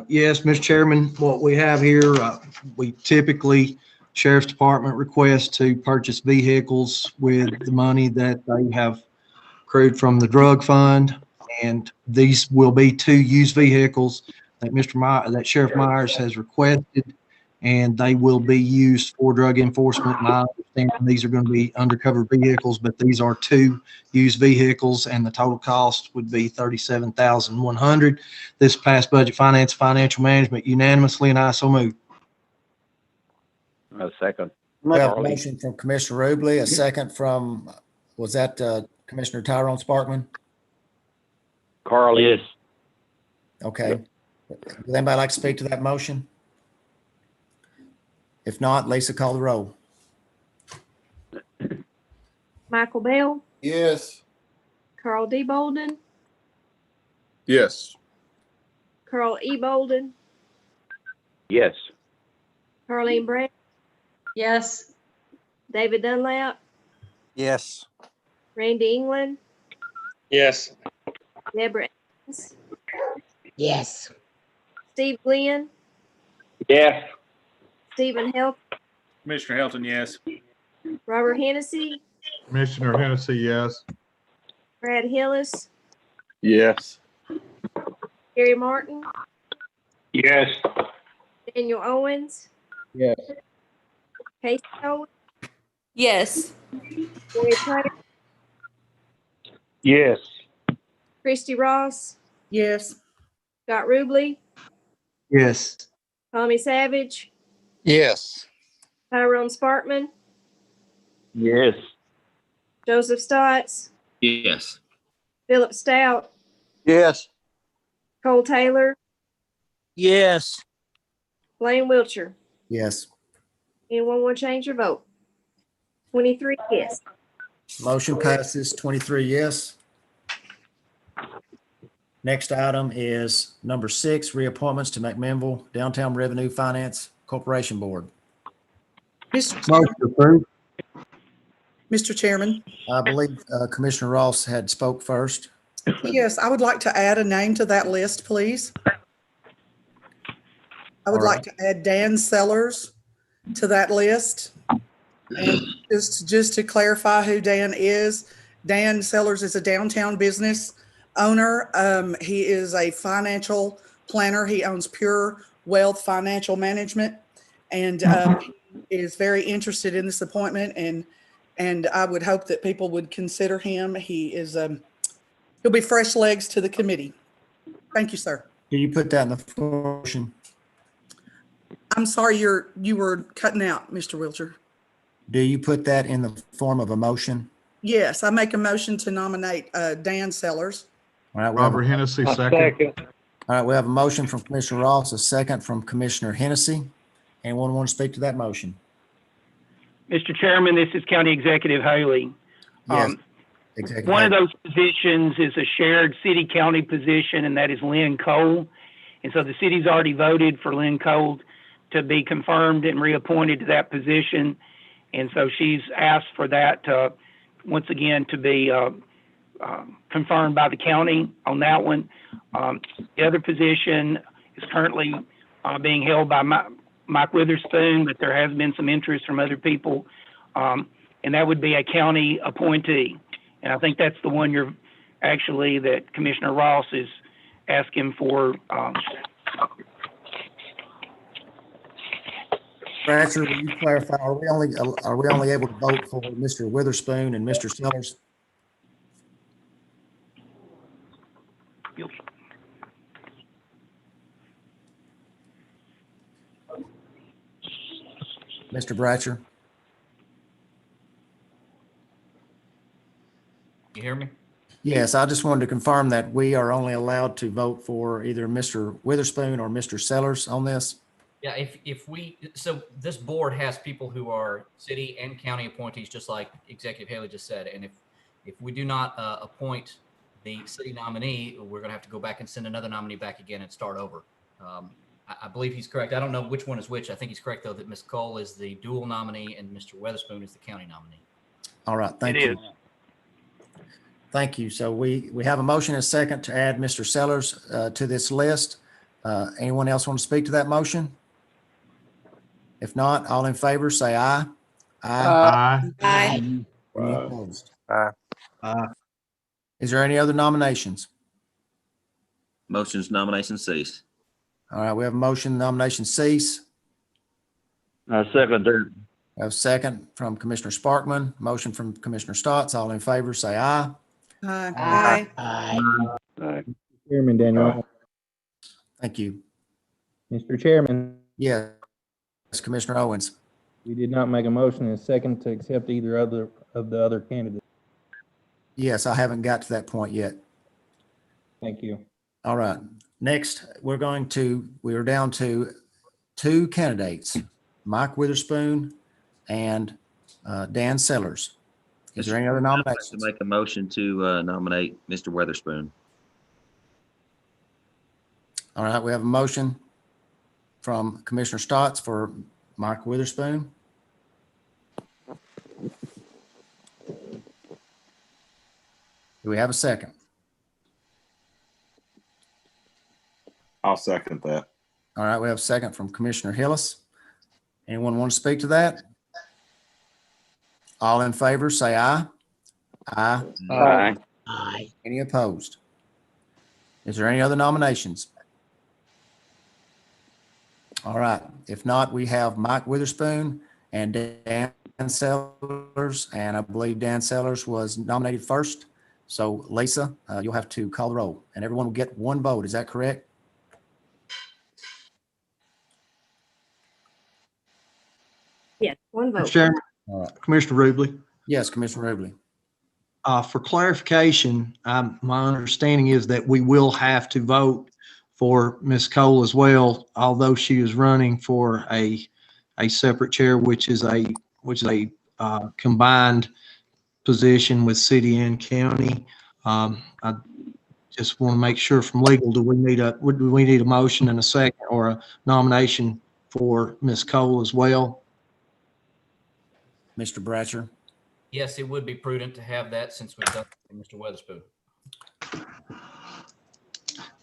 Yes, Mr. Chairman, what we have here, we typically, Sheriff's Department requests to purchase vehicles with the money that they have accrued from the drug fund. And these will be 2 used vehicles that Sheriff Myers has requested, and they will be used for drug enforcement. My understanding, these are going to be undercover vehicles, but these are 2 used vehicles, and the total cost would be $37,100. This passed budget finance, financial management unanimously, and I so move. A second. We have a motion from Commissioner Ruble, a second from, was that Commissioner Tyrone Sparkman? Carl, yes. Okay. Would anybody like to speak to that motion? If not, Lisa, call the roll. Michael Bell, Yes. Carl D. Bolden, Yes. Carl E. Bolden, Yes. Carleen Brown, Yes. David Dunlap, Yes. Randy England, Yes. Deborah Evans, Yes. Steve Glenn, Yes. Stephen Health, Commissioner Helton, yes. Robert Hennessy, Commissioner Hennessy, yes. Brad Hillis, Yes. Gary Martin, Yes. Daniel Owens, Yes. Casey Owens, Yes. Gary Prater, Yes. Christy Ross, Yes. Scott Ruble, Yes. Tommy Savage, Yes. Tyrone Sparkman, Yes. Joseph Stotts, Yes. Philip Stout, Yes. Cole Taylor, Yes. Blaine Wiltshire. Yes. Anyone want to change your vote? 23 yes. Motion passes 23 yes. Next item is number 6, reappointments to McMinnville Downtown Revenue Finance Corporation Board. Motion approved. Mr. Chairman, I believe Commissioner Ross had spoke first. yes, I would like to add a name to that list, please. I would All like to add Dan Sellers to that list. And just to clarify who Dan is, Dan Sellers is a downtown business owner. He is a financial planner. He owns Pure Wealth Financial Management, and he is very interested in this appointment. And I would hope that people would consider him. He is he'll be fresh legs to the committee. Thank you, sir. Can you put that in the motion? I'm sorry, you were cutting out, Mr. Wiltshire. Do you put that in the form of a motion? Yes, I make a motion to nominate Dan Sellers. All right, we have Robert Hennessy, I second. All right, we have a motion from Commissioner Ross, a second from Commissioner Hennessy. Anyone want to speak to that motion? Mr. Chairman, this is County Executive Haley. Yes. Executive One of Haley. those positions is a shared city-county position, and that is Lynn Cole. And so the city's already voted for Lynn Cole to be confirmed and reappointed to that position. And so she's asked for that once again to be confirmed by the county on that one. The other position is currently being held by Mike Witherspoon, but there has been some interest from other people. And that would be a county appointee. And I think that's the one that Commissioner Ross is asking for. Bratcher, will you clarify, are we only able to vote for Mr. Witherspoon and Mr. Sellers? Mr. Bratcher? You hear me? Yes, I just wanted to confirm that we are only allowed to vote for either Mr. Witherspoon or Mr. Sellers on this. Yeah, so this board has people who are city and county appointees, just like Executive Haley just said. And if we do not appoint the city nominee, we're going to have to go back and send another nominee back again and start over. I believe he's correct. I don't know which one is which. I think he's correct, though, that Ms. Cole is the dual nominee and Mr. Witherspoon is the county nominee. All right, thank you. Thank you. So we have a motion and a second to add Mr. Sellers to this list. Anyone else want to speak to that motion? If not, all in favor, say aye. Aye. Aye. Any opposed? Aye. Is there any other nominations? Motion's nomination cease. All right, we have a motion, nomination cease. Second. We have a second from Commissioner Sparkman, motion from Commissioner Stotts. All in favor, say aye. Aye. Aye. Chairman Daniel. Thank you. Mr. Chairman, Yes, Commissioner Owens. we did not make a motion and a second to accept either of the other candidates. Yes, I haven't got to that point yet. Thank you. All right. Next, we're down to 2 candidates, Mike Witherspoon and Dan Sellers. Is there any other To nominations? make a motion to nominate Mr. Weatherspoon. All right, we have a motion from Commissioner Stotts for Mike Witherspoon. Do we have a second? I'll second that. All right, we have a second from Commissioner Hillis. Anyone want to speak to that? All in favor, say aye. Aye. Aye. Aye. Any opposed? Is there any other nominations? All right, if not, we have Mike Witherspoon and Dan Sellers, and I believe Dan Sellers was nominated first. So Lisa, you'll have to call the roll, and everyone will get one vote. Is that correct? Yes, one Mr. vote. Chairman, All right. Commissioner Rubley. Yes, Commissioner Rubley. For clarification, my understanding is that we will have to vote for Ms. Cole as well, although she is running for a separate chair, which is a combined position with city and county. I just want to make sure from legal, do we need a motion and a second or a nomination for Ms. Cole as well? Mr. Bratcher. Yes, it would be prudent to have that since we've done it for Mr. Weatherspoon.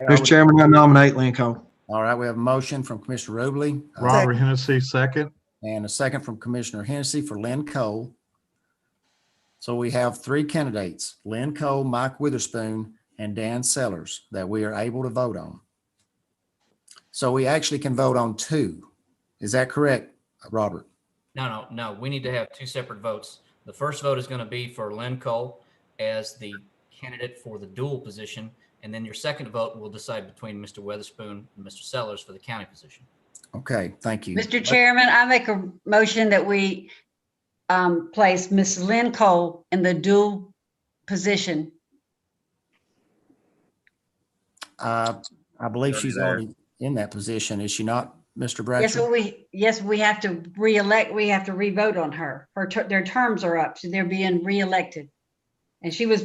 Mr. Chairman, I nominate Lynn Cole. All right, we have a motion from Commissioner Rubley. Robert Hennessy, second. And a second from Commissioner Hennessy for Lynn Cole. So we have three candidates, Lynn Cole, Mike Witherspoon, and Dan Sellers, that we are able to vote on. So we actually can vote on two. Is that correct, Robert? No. We need to have two separate votes. The first vote is going to be for Lynn Cole as the candidate for the dual position. And then your second vote will decide between Mr. Weatherspoon and Mr. Sellers for the county position. Okay, thank you. Mr. Chairman, I make a motion that we place Ms. Lynn Cole in the dual position. I believe she's already in that position, is she not, Mr. Yes, Bratcher? we have to re-elect, we have to re-vote on her. Their terms are up, so they're being re-elected. And she was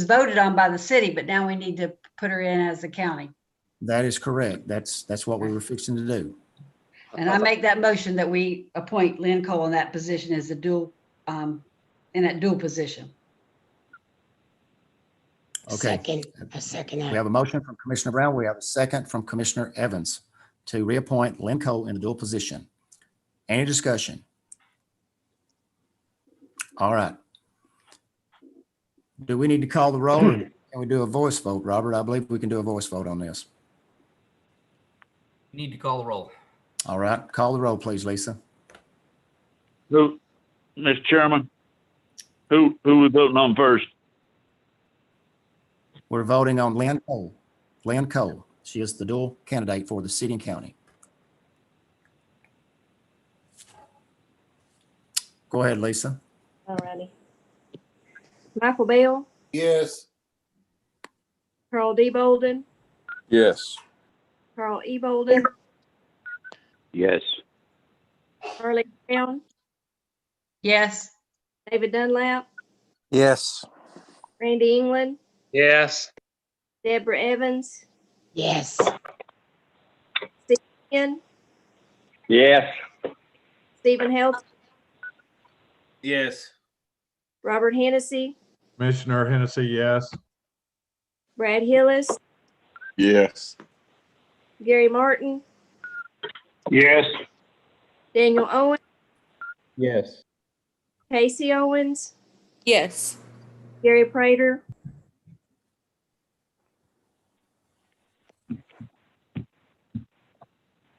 voted on by the city, but now we need to put her in as the county. That is correct. That's what we were fixing to do. And I make that motion that we appoint Lynn Cole in that position as the dual, in that dual position. Okay. A second. We have a motion from Commissioner Brown. We have a second from Commissioner Evans to reappoint Lynn Cole in the dual position. Any discussion? All right. Do we need to call the roll or can we do a voice vote, Robert? I believe we can do a voice vote on this. You need to call the roll. All right. Call the roll, please, Lisa. Mr. Chairman, who we voting on first? We're voting on Lynn Cole. Lynn Cole. She is the dual candidate for the city and county. Go ahead, Lisa. All righty. Michael Bell, Yes. Carl D. Bolden, Yes. Carl E. Bolden, Yes. Carly Brown, Yes. David Dunlap, Yes. Randy England, Yes. Deborah Evans, Yes. Stephen, Yes. Stephen Helt, Yes. Robert Hennessy, Commissioner Hennessy, yes. Brad Hillis, Yes. Gary Martin, Yes. Daniel Owen, Yes. Casey Owens, Yes. Gary Prater,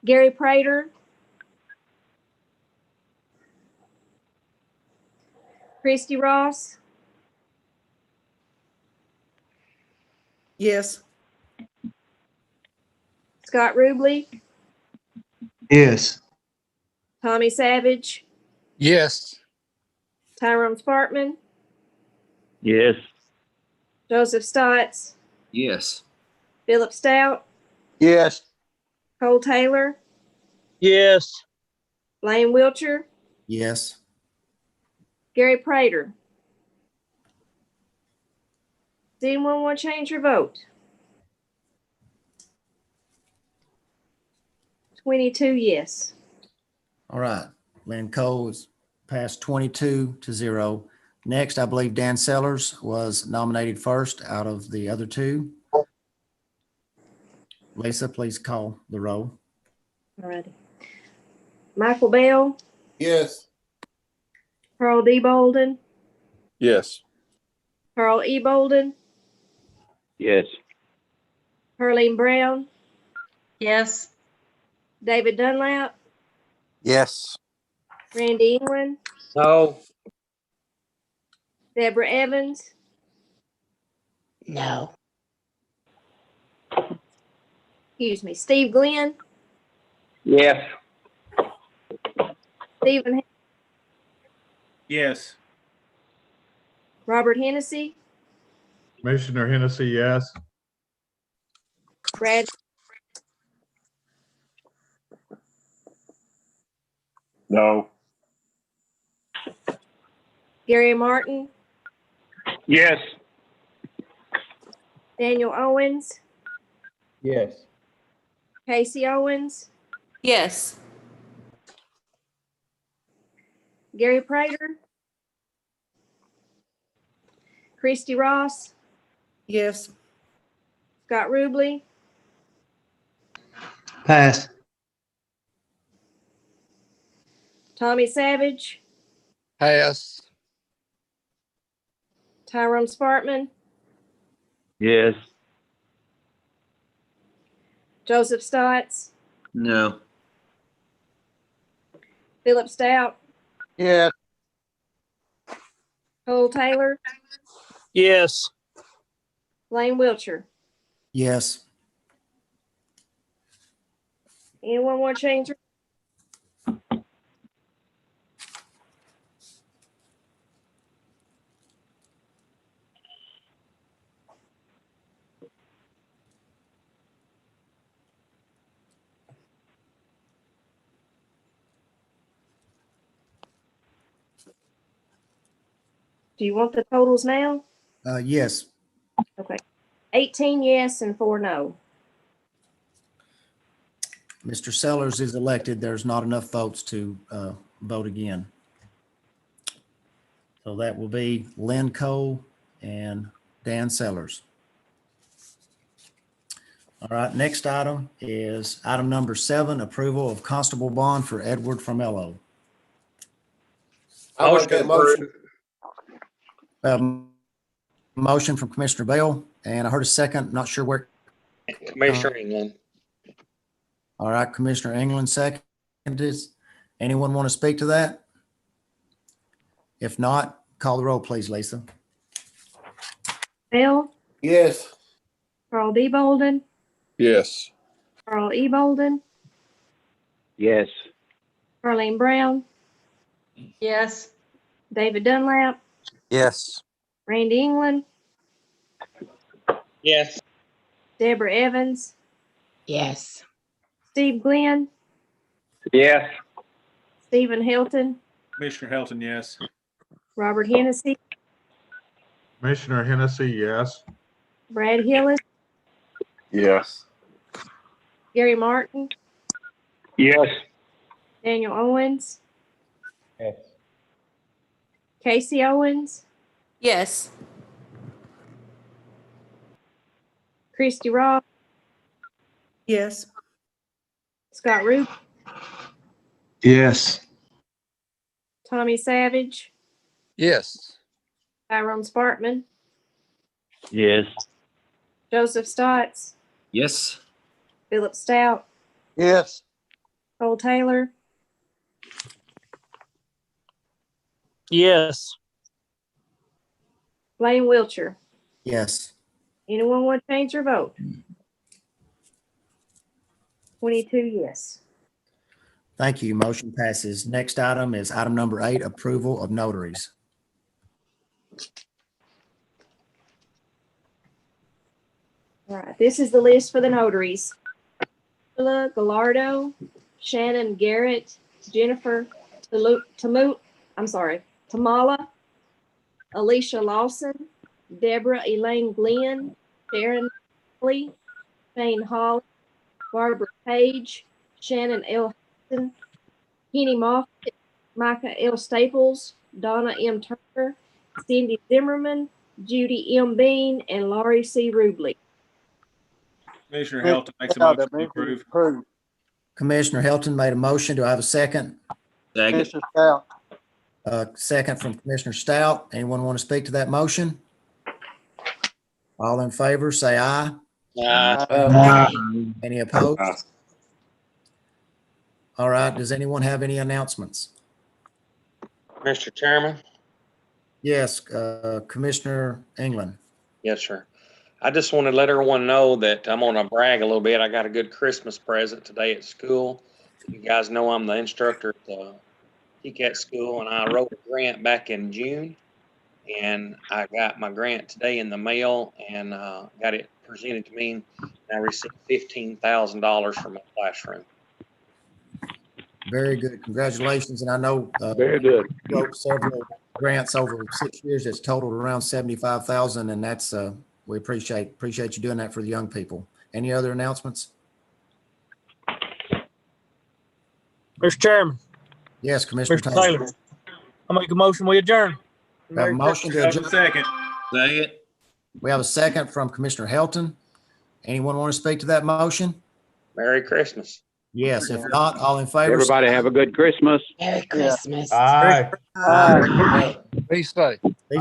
Gary Prater, Christy Ross, Yes. Scott Ruble, Yes. Tommy Savage, Yes. Tyrone Spartman, Yes. Joseph Stotts, Yes. Philip Stout, Yes. Cole Taylor, Yes. Lane Wiltshire, Yes. Gary Prater. Does anyone want to change your vote? 22 yes. All right, Lynn Cole is passed 22-0. Next, I believe Dan Sellers was nominated first out of the other two. Lisa, please call the roll. Alrighty. Michael Bell, Yes. Carl D. Bolden, Yes. Carl E. Bolden, Yes. Herlene Brown, Yes. David Dunlap, Yes. Randy England, No. Deborah Evans, No. excuse me, Steve Glenn, Yes. Stephen, Yes. Robert Hennessy, Commissioner Hennessy, yes. Brad, No. Gary Martin, Yes. Daniel Owens, Yes. Casey Owens, Yes. Gary Prater, Christy Ross, Yes. Scott Ruble, Pass. Tommy Savage, Pass. Tyrone Spartman, Yes. Joseph Stotts, No. Philip Stout, Yes. Cole Taylor, Yes. Lane Wiltshire. Yes. Anyone want to change? Do you want the totals now? Yes. Okay. 18 yes and 4 no. Mr. Sellers is elected. There's not enough votes to vote again. So that will be Lynn Cole and Dan Sellers. All right, next item is item number 7, approval of constable bond for Edward Formello. I'll make that motion. Motion from Commissioner Bell, and I heard a second, not sure where. Commissioner England. All right, Commissioner England seconded. Anyone want to speak to that? If not, call the roll, please, Lisa. Bell, Yes. Carl D. Bolden, Yes. Carl E. Bolden, Yes. Arlene Brown, Yes. David Dunlap, Yes. Randy England, Yes. Deborah Evans, Yes. Steve Glenn, Yes. Stephen Hilton, Commissioner Helton, yes. Robert Hennessy, Commissioner Hennessy, yes. Brad Hillis, Yes. Gary Martin, Yes. Daniel Owens, Yes. Casey Owens, Yes. Christy Ross, Yes. Scott Ruble, Yes. Tommy Savage, Yes. Tyrone Spartman, Yes. Joseph Stotts, Yes. Philip Stout, Yes. Cole Taylor, Yes. Lane Wiltshire. Yes. Anyone want to change their vote? 22 yes. Thank you. Motion passes. Next item is item number 8, approval of notaries. All right, this is the list for the notaries. Sheila Gallardo, Shannon Garrett, Jennifer Tamala, Alicia Lawson, Deborah Elaine Glenn, Sharon Lee, Shane Hall, Barbara Page, Shannon L. Hudson, Kenny Moffitt, Micah L. Staples, Donna M. Turner, Cindy Zimmerman, Judy M. Bean, and Laurie C. Rubley. Commissioner Helton makes a motion to approve. Commissioner Helton made a motion. Do I have a second? Second. Commissioner Stout. Second from Commissioner Stout. Anyone want to speak to that motion? All in favor, say aye. Any opposed? All right. Does anyone have any announcements? Mr. Chairman? Yes, Commissioner England. Yes, sir. I just want to let everyone know that I'm going to brag a little bit. I got a good Christmas present today at school. You guys know I'm the instructor at the TCAT school, and I wrote a grant back in June, and I got my grant today in the mail and got it presented to me, and I received $15,000 for my classroom. Very good. Congratulations. And I know Very good. wrote several grants over 6 years. That's totaled around 75,000, and that's we appreciate you doing that for the young people. Any other announcements? Mr. Chairman, Yes, Commissioner Mr. Taylor. Taylor, I make a motion, we adjourn. We have a motion to Have a adjourn. second. Second. We have a second from Commissioner Helton. Anyone want to speak to that motion? Merry Christmas. Yes. If not, all in favor. Everybody have a good Christmas. Merry Christmas. Aye. Aye. Be safe.